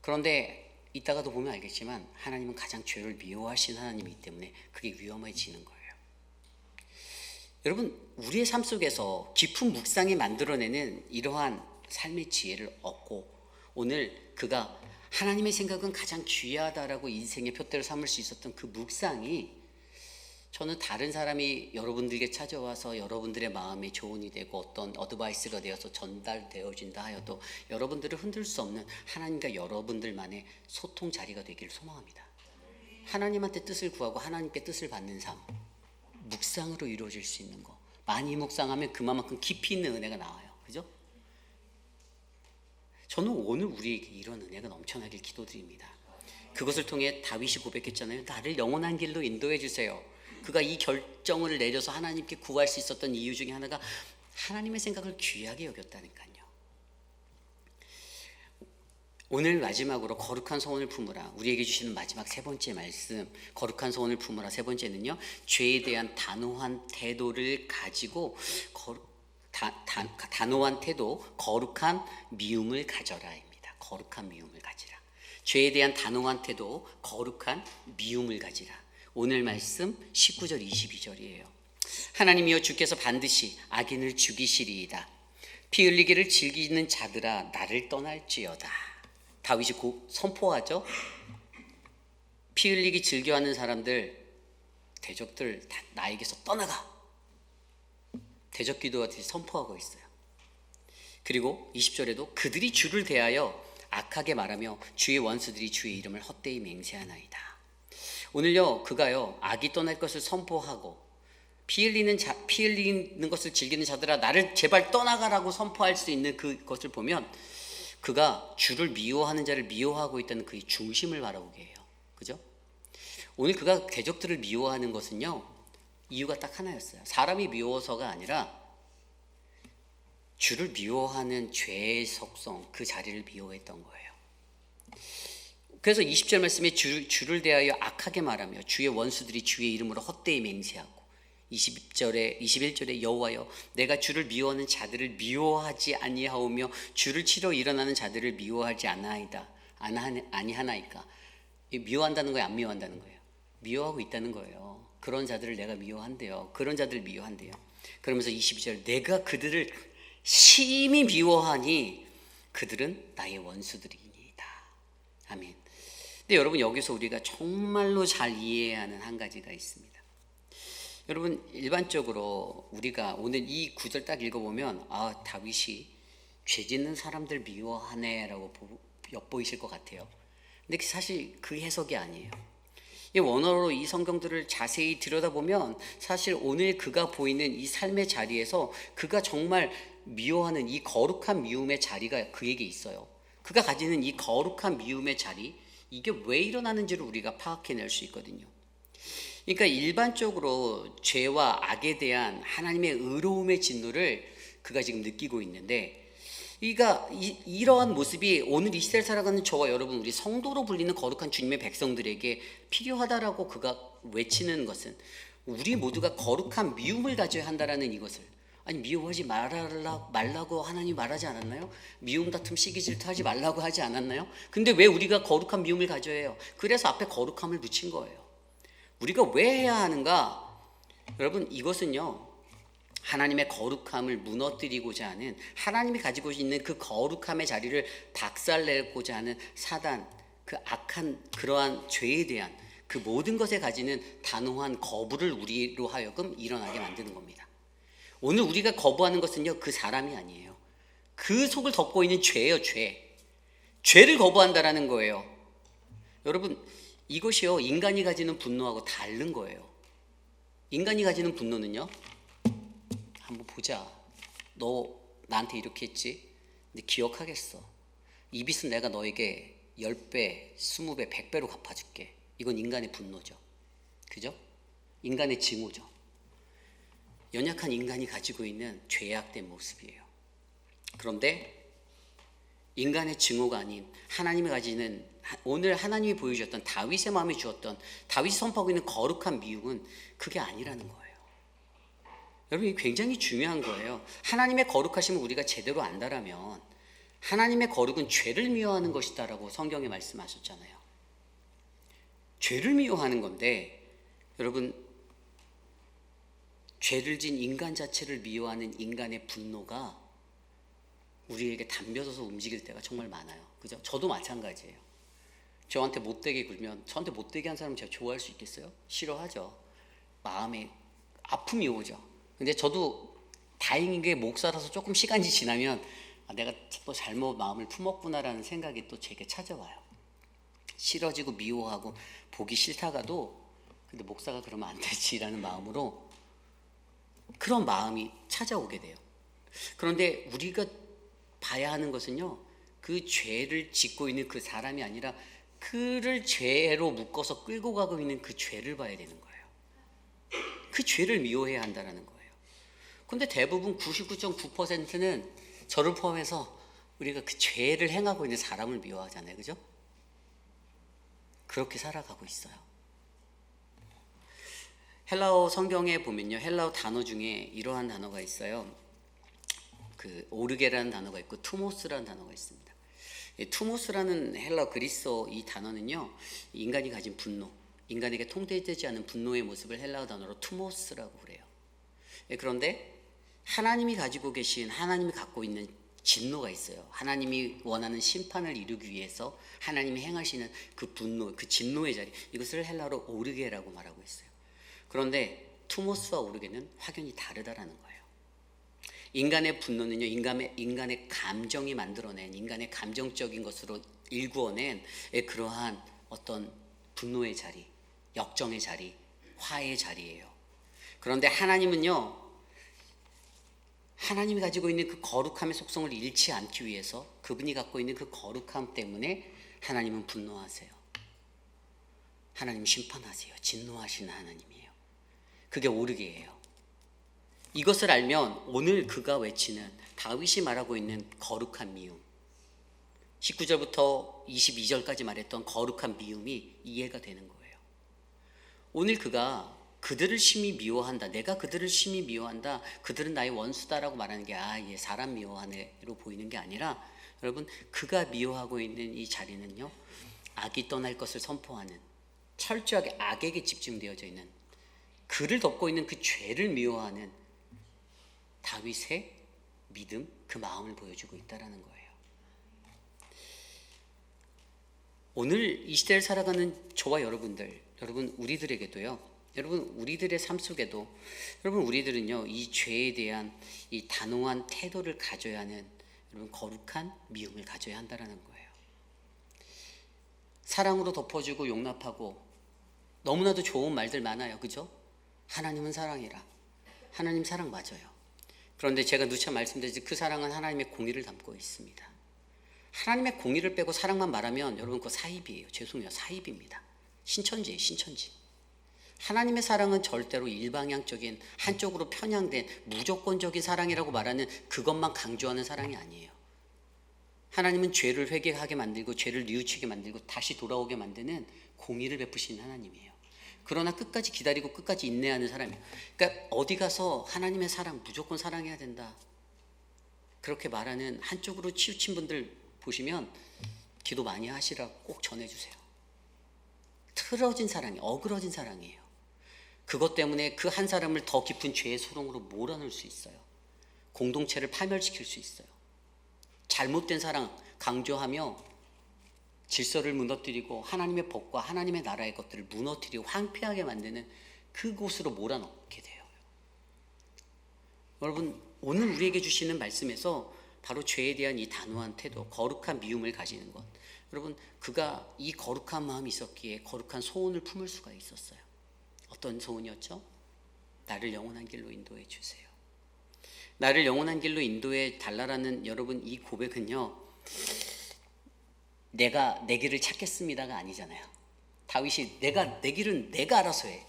그런데 이따가도 보면 알겠지만 하나님은 가장 죄를 미워하신 하나님이기 때문에 그게 위험해지는 거예요. 여러분, 우리의 삶 속에서 깊은 묵상이 만들어내는 이러한 삶의 지혜를 얻고 오늘 그가 하나님의 생각은 가장 귀하다라고 인생의 표대를 삼을 수 있었던 그 묵상이 저는 다른 사람이 여러분들에게 찾아와서 여러분들의 마음에 조언이 되고 어떤 어드바이스가 되어서 전달되어진다 하여도 여러분들을 흔들 수 없는 하나님과 여러분들만의 소통 자리가 되기를 소망합니다. 하나님한테 뜻을 구하고 하나님께 뜻을 받는 삶, 묵상으로 이루어질 수 있는 거. 많이 묵상하면 그만큼 깊이 있는 은혜가 나와요. 그죠? 저는 오늘 우리에게 이런 은혜가 넘쳐나길 기도드립니다. 그것을 통해 다윗이 고백했잖아요. 나를 영원한 길로 인도해 주세요. 그가 이 결정을 내려서 하나님께 구할 수 있었던 이유 중에 하나가 하나님의 생각을 귀하게 여겼다니까요. 오늘 마지막으로 거룩한 소원을 품으라. 우리에게 주시는 마지막 세 번째 말씀, 거룩한 소원을 품으라. 세 번째는요, 죄에 대한 단호한 태도를 가지고 단호한 태도, 거룩한 미움을 가져라입니다. 거룩한 미움을 가지라. 죄에 대한 단호한 태도, 거룩한 미움을 가지라. 오늘 말씀 19절 22절이에요. 하나님이여 주께서 반드시 악인을 죽이시리이다. 피 흘리기를 즐기는 자들아 나를 떠날지어다. 다윗이 선포하죠. 피 흘리기 즐겨하는 사람들, 대적들 다 나에게서 떠나가. 대적 기도하듯이 선포하고 있어요. 그리고 20절에도 그들이 주를 대하여 악하게 말하며 주의 원수들이 주의 이름을 헛되이 맹세하나이다. 오늘요 그가요 악이 떠날 것을 선포하고 피 흘리는 것을 즐기는 자들아 나를 제발 떠나가라고 선포할 수 있는 그것을 보면 그가 주를 미워하는 자를 미워하고 있다는 그의 중심을 바라보게 해요. 그죠? 오늘 그가 대적들을 미워하는 것은요 이유가 딱 하나였어요. 사람이 미워서가 아니라 주를 미워하는 죄의 속성, 그 자리를 미워했던 거예요. 그래서 20절 말씀에 주를 대하여 악하게 말하며 주의 원수들이 주의 이름으로 헛되이 맹세하고 21절에 여호와여 내가 주를 미워하는 자들을 미워하지 아니하오며 주를 치러 일어나는 자들을 미워하지 아니하나이까. 미워한다는 거예요, 안 미워한다는 거예요? 미워하고 있다는 거예요. 그런 자들을 내가 미워한대요. 그런 자들을 미워한대요. 그러면서 22절 내가 그들을 심히 미워하니 그들은 나의 원수들이니이다. 아멘. 근데 여러분 여기서 우리가 정말로 잘 이해해야 하는 한 가지가 있습니다. 여러분 일반적으로 우리가 오늘 이 구절 딱 읽어보면 다윗이 죄 짓는 사람들 미워하네라고 엿보이실 것 같아요. 근데 사실 그 해석이 아니에요. 이 원어로 이 성경들을 자세히 들여다보면 사실 오늘 그가 보이는 이 삶의 자리에서 그가 정말 미워하는 이 거룩한 미움의 자리가 그에게 있어요. 그가 가지는 이 거룩한 미움의 자리, 이게 왜 일어나는지를 우리가 파악해낼 수 있거든요. 그러니까 일반적으로 죄와 악에 대한 하나님의 의로움의 진노를 그가 지금 느끼고 있는데 이러한 모습이 오늘 이 시대를 살아가는 저와 여러분, 우리 성도로 불리는 거룩한 주님의 백성들에게 필요하다라고 그가 외치는 것은 우리 모두가 거룩한 미움을 가져야 한다라는 이것을, 아니 미워하지 말라고 하나님 말하지 않았나요? 미움 다툼 시기 질투하지 말라고 하지 않았나요? 근데 왜 우리가 거룩한 미움을 가져야 해요? 그래서 앞에 거룩함을 붙인 거예요. 우리가 왜 해야 하는가? 여러분 이것은요 하나님의 거룩함을 무너뜨리고자 하는, 하나님이 가지고 있는 그 거룩함의 자리를 박살내고자 하는 사단, 그 악한 그러한 죄에 대한 그 모든 것에 가지는 단호한 거부를 우리로 하여금 일어나게 만드는 겁니다. 오늘 우리가 거부하는 것은요 그 사람이 아니에요. 그 속을 덮고 있는 죄예요. 죄를 거부한다라는 거예요. 여러분 이것이요 인간이 가지는 분노하고 다른 거예요. 인간이 가지는 분노는요, 한번 보자, 너 나한테 이렇게 했지? 근데 기억하겠어. 이 빚은 내가 너에게 10배, 20배, 100배로 갚아줄게. 이건 인간의 분노죠. 그죠? 인간의 증오죠. 연약한 인간이 가지고 있는 죄악된 모습이에요. 그런데 인간의 증오가 아닌 하나님이 가지는, 오늘 하나님이 보여주셨던 다윗의 마음에 주었던, 다윗이 선포하고 있는 거룩한 미움은 그게 아니라는 거예요. 여러분 이게 굉장히 중요한 거예요. 하나님의 거룩하심을 우리가 제대로 안다라면 하나님의 거룩은 죄를 미워하는 것이다라고 성경에 말씀하셨잖아요. 죄를 미워하는 건데 여러분 죄를 진 인간 자체를 미워하는 인간의 분노가 우리에게 담벼져서 움직일 때가 정말 많아요. 그죠? 저도 마찬가지예요. 저한테 못되게 굴면 저한테 못되게 한 사람 제가 좋아할 수 있겠어요? 싫어하죠. 마음에 아픔이 오죠. 근데 저도 다행인 게 목사라서 조금 시간이 지나면 내가 또 잘못 마음을 품었구나라는 생각이 또 제게 찾아와요. 싫어지고 미워하고 보기 싫다가도 근데 목사가 그러면 안 되지라는 마음으로 그런 마음이 찾아오게 돼요. 그런데 우리가 봐야 하는 것은요 그 죄를 짓고 있는 그 사람이 아니라 그를 죄로 묶어서 끌고 가고 있는 그 죄를 봐야 되는 거예요. 그 죄를 미워해야 한다는 거예요. 근데 대부분 99.9%는 저를 포함해서 우리가 그 죄를 행하고 있는 사람을 미워하잖아요. 그죠? 그렇게 살아가고 있어요. 헬라어 성경에 보면요 헬라어 단어 중에 이러한 단어가 있어요. 그 오르게라는 단어가 있고 투모스라는 단어가 있습니다. 투모스라는 헬라 그리스어 이 단어는요, 인간이 가진 분노, 인간에게 통제되지 않은 분노의 모습을 헬라어 단어로 투모스라고 그래요. 그런데 하나님이 가지고 계신, 하나님이 갖고 있는 진노가 있어요. 하나님이 원하는 심판을 이루기 위해서 하나님이 행하시는 그 분노, 그 진노의 자리, 이것을 헬라어로 오르게라고 말하고 있어요. 그런데 투모스와 오르게는 확연히 다르다라는 거예요. 인간의 분노는요, 인간의 감정이 만들어낸, 인간의 감정적인 것으로 일구어낸 그러한 어떤 분노의 자리, 역정의 자리, 화의 자리예요. 그런데 하나님은요, 하나님이 가지고 있는 그 거룩함의 속성을 잃지 않기 위해서, 그분이 갖고 있는 그 거룩함 때문에 하나님은 분노하세요. 하나님 심판하세요. 진노하시는 하나님이에요. 그게 오르게예요. 이것을 알면 오늘 그가 외치는, 다윗이 말하고 있는 거룩한 미움, 19절부터 22절까지 말했던 거룩한 미움이 이해가 되는 거예요. 오늘 그가 그들을 심히 미워한다, 내가 그들을 심히 미워한다, 그들은 나의 원수다라고 말하는 게 얘 사람 미워하네로 보이는 게 아니라, 여러분, 그가 미워하고 있는 이 자리는요, 악이 떠날 것을 선포하는, 철저하게 악에게 집중되어져 있는, 그를 덮고 있는 그 죄를 미워하는 다윗의 믿음, 그 마음을 보여주고 있다라는 거예요. 오늘 이 시대를 살아가는 저와 여러분들, 여러분 우리들에게도요, 여러분 우리들의 삶 속에도, 여러분 우리들은요, 이 죄에 대한 이 단호한 태도를 가져야 하는, 여러분 거룩한 미움을 가져야 한다라는 거예요. 사랑으로 덮어주고 용납하고 너무나도 좋은 말들 많아요, 그죠? 하나님은 사랑이라. 하나님 사랑 맞아요. 그런데 제가 누차 말씀드렸듯이 그 사랑은 하나님의 공의를 담고 있습니다. 하나님의 공의를 빼고 사랑만 말하면 여러분 그거 사입이에요. 죄송해요, 사입입니다. 신천지예요, 신천지. 하나님의 사랑은 절대로 일방향적인, 한쪽으로 편향된 무조건적인 사랑이라고 말하는 그것만 강조하는 사랑이 아니에요. 하나님은 죄를 회개하게 만들고 죄를 뉘우치게 만들고 다시 돌아오게 만드는 공의를 베푸시는 하나님이에요. 그러나 끝까지 기다리고 끝까지 인내하는 사람이에요. 그러니까 어디 가서 하나님의 사랑, 무조건 사랑해야 된다, 그렇게 말하는 한쪽으로 치우친 분들 보시면 기도 많이 하시라 꼭 전해주세요. 틀어진 사랑이, 어그러진 사랑이에요. 그것 때문에 그 한 사람을 더 깊은 죄의 소동으로 몰아넣을 수 있어요. 공동체를 파멸시킬 수 있어요. 잘못된 사랑 강조하며 질서를 무너뜨리고 하나님의 법과 하나님의 나라의 것들을 무너뜨리고 황폐하게 만드는 그곳으로 몰아넣게 돼요. 여러분, 오늘 우리에게 주시는 말씀에서 바로 죄에 대한 이 단호한 태도, 거룩한 미움을 가지는 것, 여러분, 그가 이 거룩한 마음이 있었기에 거룩한 소원을 품을 수가 있었어요. 어떤 소원이었죠? 나를 영원한 길로 인도해 주세요. 나를 영원한 길로 인도해 달라라는, 여러분, 이 고백은요, 내가 내 길을 찾겠습니다가 아니잖아요. 다윗이 내 길은 내가 알아서 해.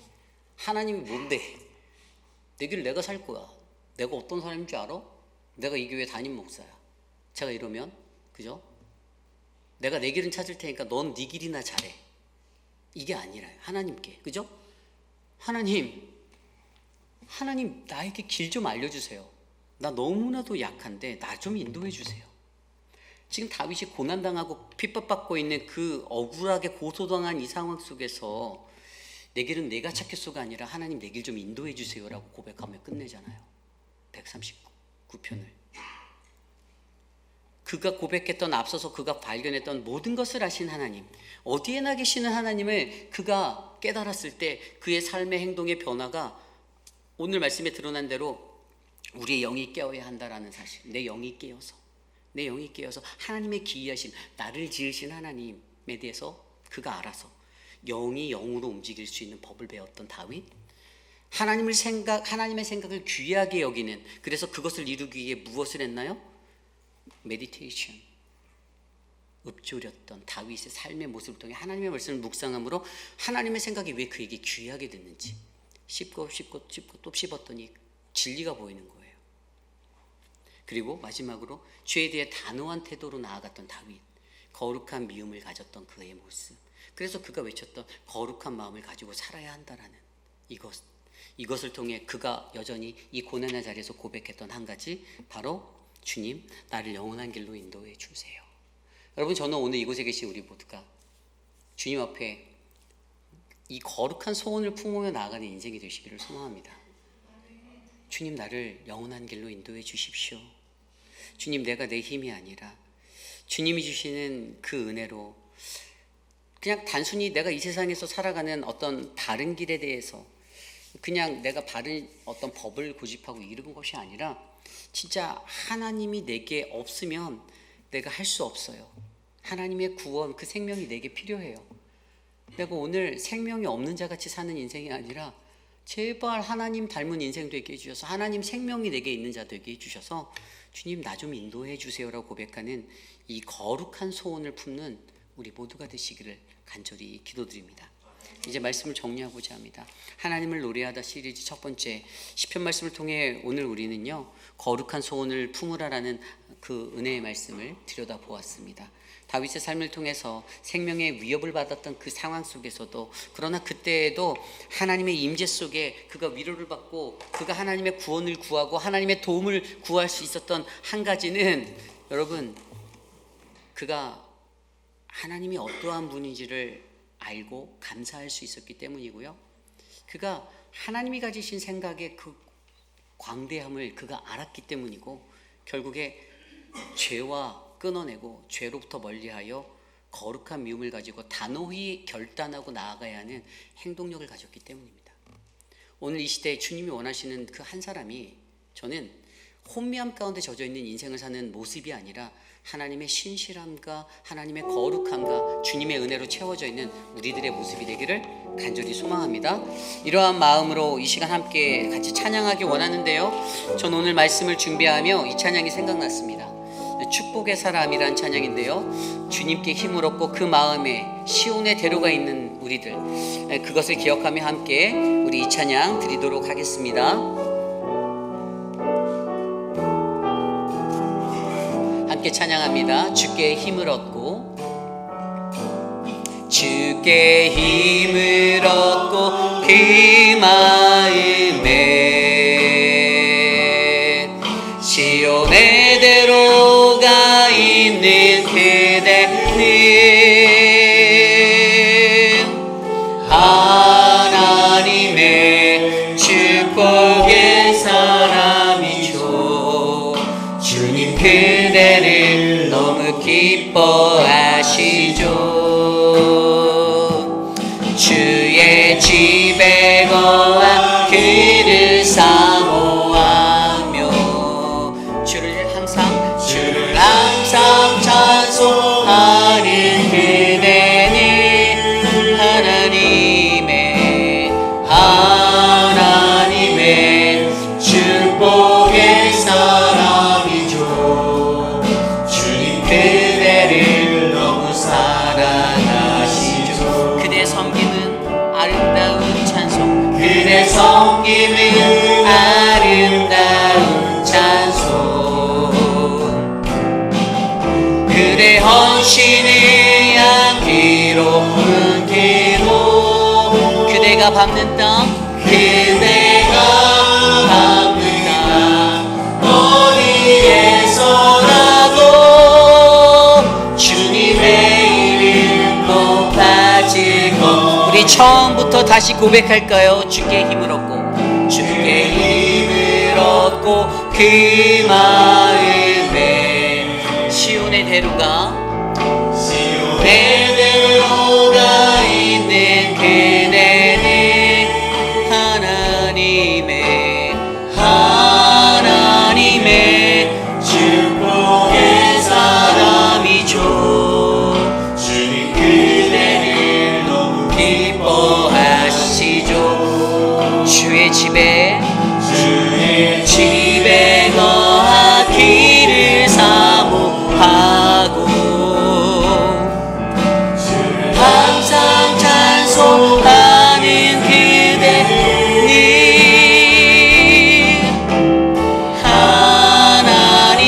하나님이 뭔데? 내 길을 내가 살 거야. 내가 어떤 사람인 줄 알아? 내가 이 교회 담임 목사야. 제가 이러면, 그죠? 내가 내 길은 찾을 테니까 넌 네 길이나 잘해. 이게 아니라요. 하나님께, 그죠? 하나님 나에게 길 좀 알려주세요. 나 너무나도 약한데 나 좀 인도해 주세요. 지금 다윗이 고난당하고 핍박받고 있는 그 억울하게 고소당한 이 상황 속에서 내 길은 내가 찾겠소가 아니라 하나님 내 길 좀 인도해 주세요라고 고백하며 끝내잖아요. 139편을. 그가 고백했던, 앞서서 그가 발견했던 모든 것을 아신 하나님, 어디에나 계시는 하나님을 그가 깨달았을 때 그의 삶의 행동의 변화가 오늘 말씀에 드러난 대로 우리의 영이 깨어야 한다라는 사실, 내 영이 깨어서 하나님의 기이하신, 나를 지으신 하나님에 대해서 그가 알아서 영이 영으로 움직일 수 있는 법을 배웠던 다윗, 하나님의 생각을 귀하게 여기는, 그래서 그것을 이루기 위해 무엇을 했나요? 메디테이션, 읊조렸던 다윗의 삶의 모습을 통해 하나님의 말씀을 묵상함으로 하나님의 생각이 왜 그에게 귀하게 됐는지 씹고 또 씹었더니 진리가 보이는 거예요. 그리고 마지막으로 죄에 대해 단호한 태도로 나아갔던 다윗, 거룩한 미움을 가졌던 그의 모습, 그래서 그가 외쳤던 거룩한 마음을 가지고 살아야 한다라는 이것을 통해 그가 여전히 이 고난의 자리에서 고백했던 한 가지, 바로 주님, 나를 영원한 길로 인도해 주세요. 여러분, 저는 오늘 이곳에 계신 우리 모두가 주님 앞에 이 거룩한 소원을 품으며 나아가는 인생이 되시기를 소망합니다. 주님, 나를 영원한 길로 인도해 주십시오. 주님, 내가 내 힘이 아니라 주님이 주시는 그 은혜로 그냥 단순히 내가 이 세상에서 살아가는 어떤 바른 길에 대해서 그냥 내가 바른 어떤 법을 고집하고 이루는 것이 아니라 진짜 하나님이 내게 없으면 내가 할 수 없어요. 하나님의 구원, 그 생명이 내게 필요해요. 내가 오늘 생명이 없는 자같이 사는 인생이 아니라 제발 하나님 닮은 인생 되게 해주셔서 하나님 생명이 내게 있는 자 되게 해주셔서 주님, 나 좀 인도해 주세요라고 고백하는 이 거룩한 소원을 품는 우리 모두가 되시기를 간절히 기도드립니다. 이제 말씀을 정리하고자 합니다. 하나님을 노래하다 시리즈 첫 번째 시편 말씀을 통해 오늘 우리는요, 거룩한 소원을 품으라라는 그 은혜의 말씀을 들여다보았습니다. 다윗의 삶을 통해서 생명의 위협을 받았던 그 상황 속에서도, 그러나 그때에도 하나님의 임재 속에 그가 위로를 받고 그가 하나님의 구원을 구하고 하나님의 도움을 구할 수 있었던 한 가지는, 여러분, 그가 하나님이 어떠한 분인지를 알고 감사할 수 있었기 때문이고요, 그가 하나님이 가지신 생각의 그 광대함을 그가 알았기 때문이고, 결국에 죄와 끊어내고 죄로부터 멀리하여 거룩한 미움을 가지고 단호히 결단하고 나아가야 하는 행동력을 가졌기 때문입니다. 오늘 이 시대에 주님이 원하시는 그 한 사람이, 저는 혼미함 가운데 젖어있는 인생을 사는 모습이 아니라 하나님의 신실함과 하나님의 거룩함과 주님의 은혜로 채워져 있는 우리들의 모습이 되기를 간절히 소망합니다. 이러한 마음으로 이 시간 함께 같이 찬양하기 원하는데요, 저는 오늘 말씀을 준비하며 이 찬양이 생각났습니다. 축복의 사람이란 찬양인데요, 주님께 힘을 얻고 그 마음에 시온에 데려가 있는 우리들, 그것을 기억하며 함께 우리 이 찬양 드리도록 하겠습니다. 함께 찬양합니다. 주께 힘을 얻고, 주께 힘을 얻고 그 마음에 시온에 데려가 있는 그대는 하나님의 축복의 사람이죠. 주님, 그대를 너무 기뻐하시죠. 주의 집에 거하 그를 사모하며 주를 항상 찬송하는 그대는 하나님의 축복의 사람이죠. 주님, 그대를 너무 사랑하시죠. 그대 섬김은 아름다운 찬송, 그대 섬김은 아름다운 찬송, 그대 헌신을 향기로운 기도, 그대가 밟는 땅, 그대가 밟는 땅 어디에서라도 주님의 이름 높아지고. 우리 처음부터 다시 고백할까요? 주께 힘을 얻고, 주께 힘을 얻고 그 마음에 시온에 데려가 있는 그대는 하나님의 축복의 사람이죠. 주님, 그대를 너무 기뻐하시죠. 주의 집에 거하기를 사모하고 항상 찬송하는 그대는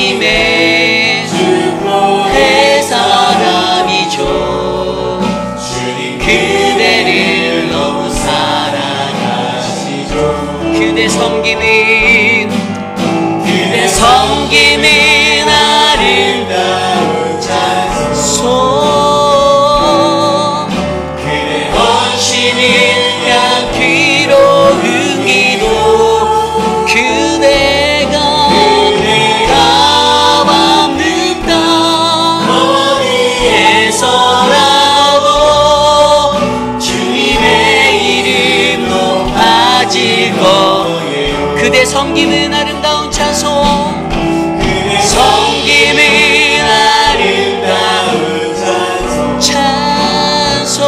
하나님의 축복의 사람이죠. 주님, 그대를 너무 사랑하시죠. 그대 섬김은 아름다운 찬송, 섬김은 아름다운 찬송, 섬김은 아름다운 찬송,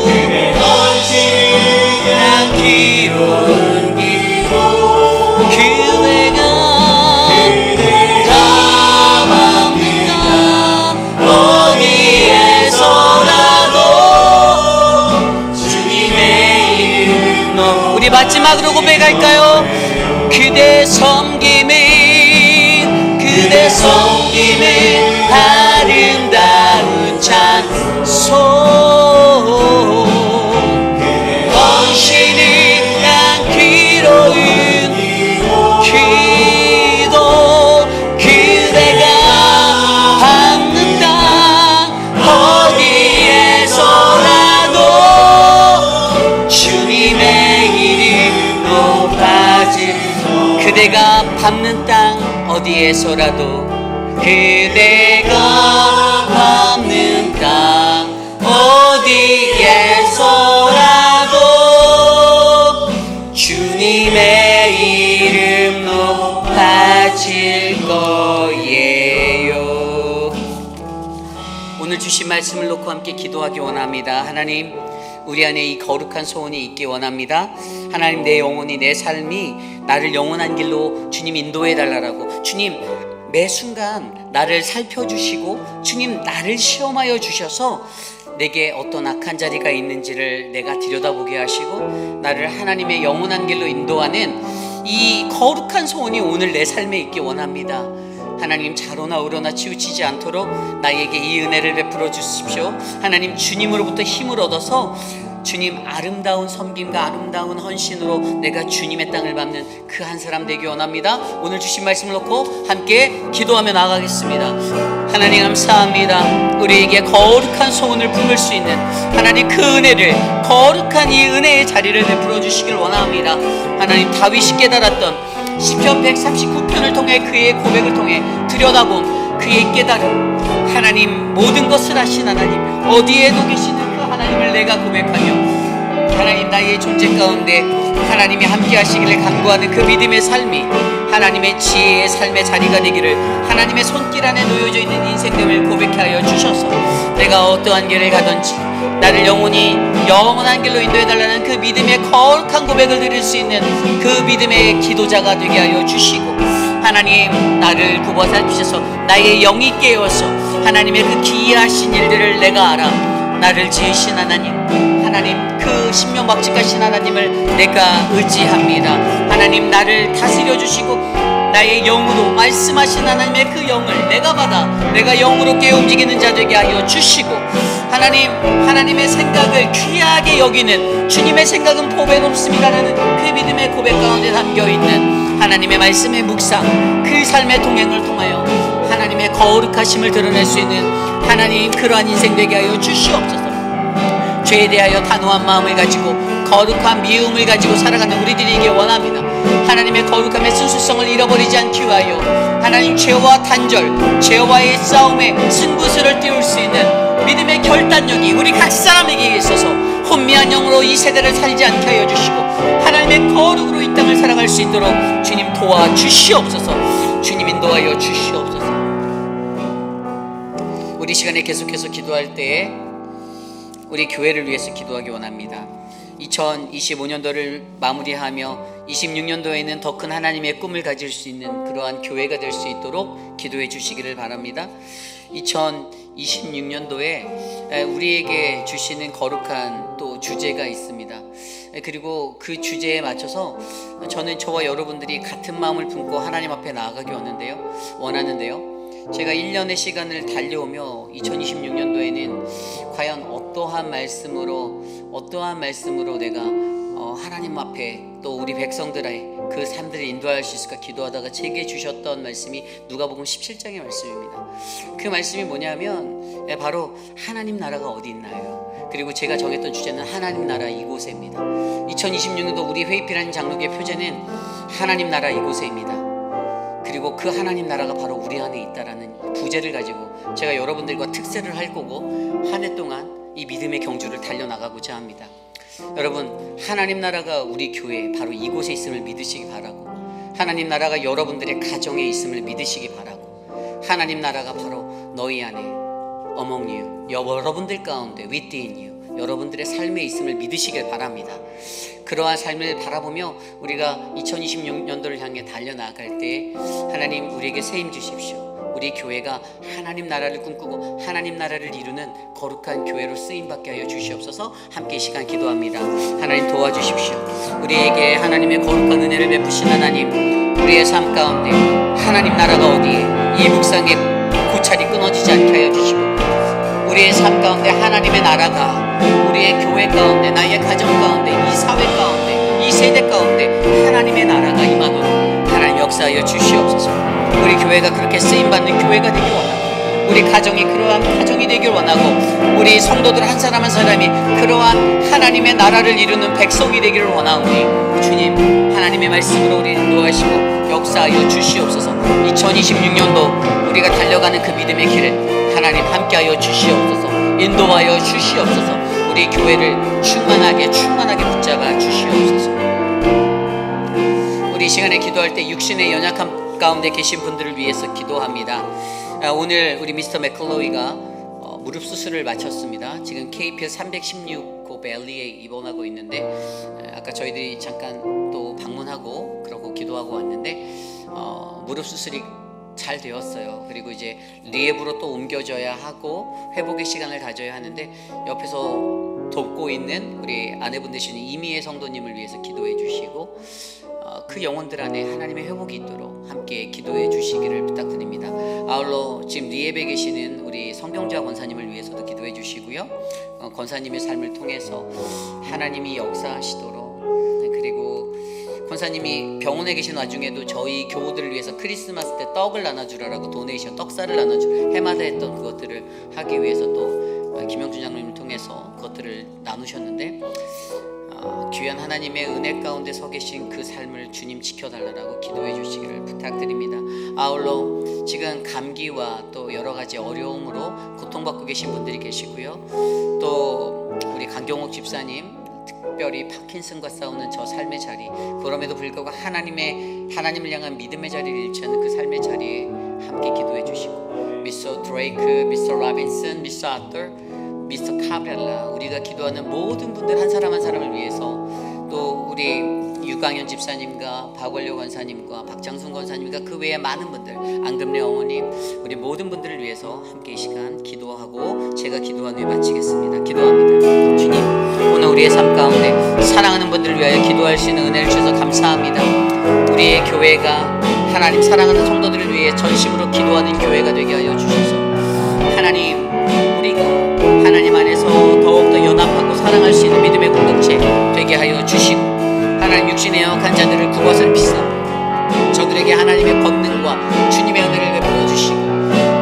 그대 헌신을 향기로운 기도, 그대가 담합니다. 어디에서라도 주님의 이름. 우리 마지막으로 고백할까요? 그대 섬김은 아름다운 찬송, 헌신을 향기로운 기도, 그대가 밟는 땅 어디에서라도 주님의 이름 높아질, 그대가 밟는 땅 어디에서라도, 그대가 밟는 땅 어디에서라도 주님의 이름 높아질 거예요. 오늘 주신 말씀을 놓고 함께 기도하기 원합니다. 하나님, 우리 안에 이 거룩한 소원이 있기 원합니다. 하나님, 내 영혼이, 내 삶이 나를 영원한 길로 주님 인도해 달라고, 주님 매 순간 나를 살펴주시고 주님 나를 시험하여 주셔서 내게 어떤 악한 자리가 있는지를 내가 들여다보게 하시고 나를 하나님의 영원한 길로 인도하는 이 거룩한 소원이 오늘 내 삶에 있기 원합니다. 하나님, 자로나 우로나 치우치지 않도록 나에게 이 은혜를 베풀어 주십시오. 하나님, 주님으로부터 힘을 얻어서 주님 아름다운 섬김과 아름다운 헌신으로 내가 주님의 땅을 밟는 그 한 사람 되기 원합니다. 오늘 주신 말씀을 놓고 함께 기도하며 나가겠습니다. 하나님, 감사합니다. 우리에게 거룩한 소원을 품을 수 있는 하나님 그 은혜를, 거룩한 이 은혜의 자리를 베풀어 주시길 원합니다. 하나님, 다윗이 깨달았던 시편 139편을 통해 그의 고백을 통해 들여다본 그의 깨달음, 하나님 모든 것을 하신 하나님, 어디에도 계시는 그 하나님을 내가 고백하며 하나님 나의 존재 가운데 하나님이 함께 하시기를 간구하는 그 믿음의 삶이 하나님의 지혜의 삶의 자리가 되기를, 하나님의 손길 안에 놓여져 있는 인생됨을 고백하여 주셔서 내가 어떠한 길을 가든지 나를 영원히 영원한 길로 인도해달라는 그 믿음의 거룩한 고백을 드릴 수 있는 그 믿음의 기도자가 되게 하여 주시고, 하나님 나를 굽어살피셔서 나의 영이 깨어서 하나님의 그 기이하신 일들을 내가 알아 나를 지으신 하나님, 하나님 그 신명박직하신 하나님을 내가 의지합니다. 하나님, 나를 다스려 주시고 나의 영으로 말씀하신 하나님의 그 영을 내가 받아 내가 영으로 깨어 움직이는 자 되게 하여 주시고, 하나님, 하나님의 생각을 귀하게 여기는, 주님의 생각은 보배 높습니다라는 그 믿음의 고백 가운데 담겨있는 하나님의 말씀의 묵상, 그 삶의 동행을 통하여 하나님의 거룩하심을 드러낼 수 있는 하나님 그러한 인생 되게 하여 주시옵소서. 죄에 대하여 단호한 마음을 가지고 거룩한 미움을 가지고 살아가는 우리들이기 원합니다. 하나님의 거룩함의 순수성을 잃어버리지 않기 위하여 하나님 죄와 단절, 죄와의 싸움에 승부수를 띄울 수 있는 믿음의 결단력이 우리 각 사람에게 있어서 혼미한 영으로 이 세대를 살지 않게 하여 주시고 하나님의 거룩으로 이 땅을 살아갈 수 있도록 주님 도와주시옵소서. 주님 인도하여 주시옵소서. 우리 시간에 계속해서 기도할 때에 우리 교회를 위해서 기도하기 원합니다. 2025년도를 마무리하며 26년도에는 더 큰 하나님의 꿈을 가질 수 있는 그러한 교회가 될 수 있도록 기도해 주시기를 바랍니다. 2026년도에 우리에게 주시는 거룩한 또 주제가 있습니다. 그리고 그 주제에 맞춰서 저는 저와 여러분들이 같은 마음을 품고 하나님 앞에 나아가기 원하는데요. 제가 1년의 시간을 달려오며 2026년도에는 과연 어떠한 말씀으로 내가 하나님 앞에 또 우리 백성들의 그 삶들을 인도할 수 있을까 기도하다가 제게 주셨던 말씀이 누가복음 17장의 말씀입니다. 그 말씀이 뭐냐면 바로 하나님 나라가 어디 있나요? 그리고 제가 정했던 주제는 하나님 나라 이곳에입니다. 2026년도 우리 회의피라는 장로교의 표제는 하나님 나라 이곳에입니다. 그리고 그 하나님 나라가 바로 우리 안에 있다라는 부제를 가지고 제가 여러분들과 특세를 할 거고 한 해 동안 이 믿음의 경주를 달려나가고자 합니다. 여러분, 하나님 나라가 우리 교회 바로 이곳에 있음을 믿으시기 바라고, 하나님 나라가 여러분들의 가정에 있음을 믿으시기 바라고, 하나님 나라가 바로 너희 안에 among you, 여러분들 가운데 within you, 여러분들의 삶에 있음을 믿으시길 바랍니다. 그러한 삶을 바라보며 우리가 2026년도를 향해 달려나갈 때 하나님 우리에게 세임 주십시오. 우리 교회가 하나님 나라를 꿈꾸고 하나님 나라를 이루는 거룩한 교회로 쓰임받게 하여 주시옵소서. 함께 이 시간 기도합니다. 하나님 도와주십시오. 우리에게 하나님의 거룩한 은혜를 베푸신 하나님, 우리의 삶 가운데 하나님 나라가 어디에 이 묵상의 고찰이 끊어지지 않게 하여 주시고, 우리의 삶 가운데 하나님의 나라가 우리의 교회 가운데, 나의 가정 가운데, 이 사회 가운데, 이 세대 가운데 하나님의 나라가 임하도록 하나님 역사하여 주시옵소서. 우리 교회가 그렇게 쓰임받는 교회가 되길 원하고, 우리 가정이 그러한 가정이 되길 원하고, 우리 성도들 한 사람 한 사람이 그러한 하나님의 나라를 이루는 백성이 되기를 원하오니 주님, 하나님의 말씀으로 우리를 인도하시고 역사하여 주시옵소서. 2026년도 우리가 달려가는 그 믿음의 길을 하나님 함께하여 주시옵소서. 인도하여 주시옵소서. 우리 교회를 충만하게 붙잡아 주시옵소서. 우리 시간에 기도할 때 육신의 연약함 가운데 계신 분들을 위해서 기도합니다. 오늘 우리 미스터 맥클로이가 무릎 수술을 마쳤습니다. 지금 KPL 316고 벨리에 입원하고 있는데, 아까 저희들이 잠깐 또 방문하고 그러고 기도하고 왔는데 무릎 수술이 잘 되었어요. 그리고 이제 리앱으로 또 옮겨져야 하고 회복의 시간을 가져야 하는데, 옆에서 돕고 있는 우리 아내분 되시는 이미애 성도님을 위해서 기도해 주시고, 그 영혼들 안에 하나님의 회복이 있도록 함께 기도해 주시기를 부탁드립니다. 아울러 지금 리앱에 계시는 우리 성경자 권사님을 위해서도 기도해 주시고요. 권사님의 삶을 통해서 하나님이 역사하시도록, 그리고 권사님이 병원에 계신 와중에도 저희 교우들을 위해서 크리스마스 때 떡을 나눠주라라고 도네이션, 떡살을 나눠주, 해마다 했던 그것들을 하기 위해서 또 김영준 장로님을 통해서 그것들을 나누셨는데, 귀한 하나님의 은혜 가운데 서 계신 그 삶을 주님 지켜달라고 기도해 주시기를 부탁드립니다. 아울러 지금 감기와 또 여러 가지 어려움으로 고통받고 계신 분들이 계시고요. 또 우리 강경옥 집사님, 특별히 파킨슨과 싸우는 저 삶의 자리, 그럼에도 불구하고 하나님을 향한 믿음의 자리를 잃지 않는 그 삶의 자리에 함께 기도해 주시고, 미스터 드레이크, 미스터 라빈슨, 미스터 아터, 미스터 카벨라, 우리가 기도하는 모든 분들 한 사람 한 사람을 위해서, 또 우리 유강현 집사님과 박원료 권사님과 박장순 권사님과 그 외에 많은 분들, 안금래 어머님, 우리 모든 분들을 위해서 함께 이 시간 기도하고 제가 기도한 후에 마치겠습니다. 기도합니다. 주님, 오늘 우리의 삶 가운데 사랑하는 분들을 위하여 기도할 수 있는 은혜를 주셔서 감사합니다. 우리의 교회가 하나님 사랑하는 성도들을 위해 전심으로 기도하는 교회가 되게 하여 주셔서, 하나님, 우리가 하나님 안에서 더욱더 연합하고 사랑할 수 있는 믿음의 공동체 되게 하여 주시고, 하나님 육신의 연약한 자들을 구것을 피사 저들에게 하나님의 권능과 주님의 은혜를 베풀어 주시고,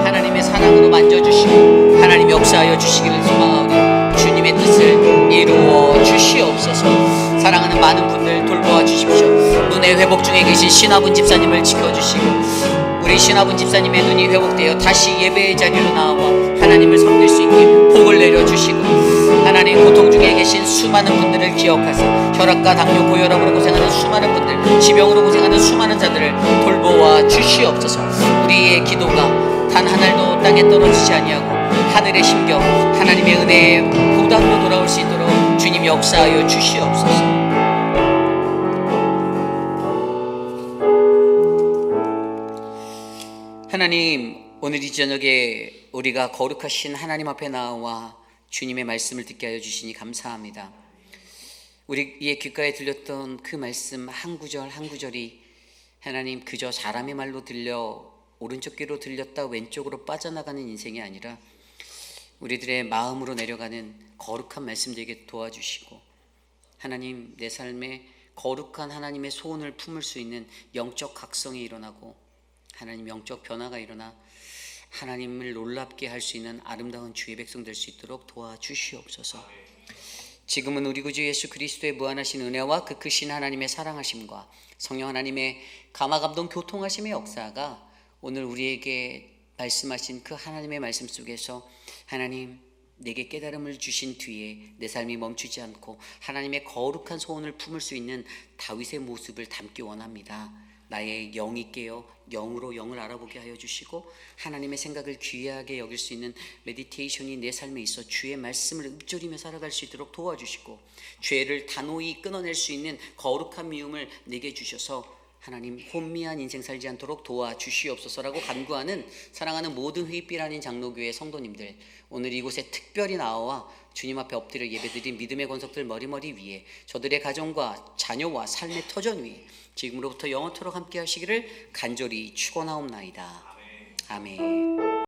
하나님의 사랑으로 만져주시고 하나님 역사하여 주시기를 소망하오니 주님의 뜻을 이루어 주시옵소서. 사랑하는 많은 분들 돌보아 주십시오. 눈의 회복 중에 계신 신화분 집사님을 지켜주시고, 우리 신화분 집사님의 눈이 회복되어 다시 예배의 자리로 나와 하나님을 섬길 수 있게 복을 내려주시고, 하나님 고통 중에 계신 수많은 분들을 기억하사 혈압과 당뇨, 고혈압으로 고생하는 수많은 분들, 지병으로 고생하는 수많은 자들을 돌보아 주시옵소서. 우리의 기도가 단 한 알도 땅에 떨어지지 아니하고 하늘의 심경, 하나님의 은혜에 보답으로 돌아올 수 있도록 주님 역사하여 주시옵소서. 하나님, 오늘 이 저녁에 우리가 거룩하신 하나님 앞에 나와 주님의 말씀을 듣게 하여 주시니 감사합니다. 우리의 귓가에 들렸던 그 말씀 한 구절 한 구절이 하나님 그저 사람의 말로 들려 오른쪽 귀로 들렸다 왼쪽으로 빠져나가는 인생이 아니라 우리들의 마음으로 내려가는 거룩한 말씀 되게 도와주시고, 하나님 내 삶에 거룩한 하나님의 소원을 품을 수 있는 영적 각성이 일어나고 하나님 영적 변화가 일어나 하나님을 놀랍게 할 수 있는 아름다운 주의 백성 될 수 있도록 도와주시옵소서. 지금은 우리 구주 예수 그리스도의 무한하신 은혜와 그 크신 하나님의 사랑하심과 성령 하나님의 감화감동 교통하심의 역사가 오늘 우리에게 말씀하신 그 하나님의 말씀 속에서 하나님 내게 깨달음을 주신 뒤에 내 삶이 멈추지 않고 하나님의 거룩한 소원을 품을 수 있는 다윗의 모습을 담기 원합니다. 나의 영이 깨어 영으로 영을 알아보게 하여 주시고 하나님의 생각을 귀하게 여길 수 있는 메디테이션이 내 삶에 있어 주의 말씀을 읊조리며 살아갈 수 있도록 도와주시고 죄를 단호히 끊어낼 수 있는 거룩한 미움을 내게 주셔서 하나님 혼미한 인생 살지 않도록 도와주시옵소서라고 간구하는 사랑하는 모든 휘빛 아닌 장로교회 성도님들, 오늘 이곳에 특별히 나와 주님 앞에 엎드려 예배드린 믿음의 권속들 머리머리 위에 저들의 가정과 자녀와 삶의 터전 위에 지금으로부터 영원토록 함께 하시기를 간절히 축원하옵나이다. 아멘.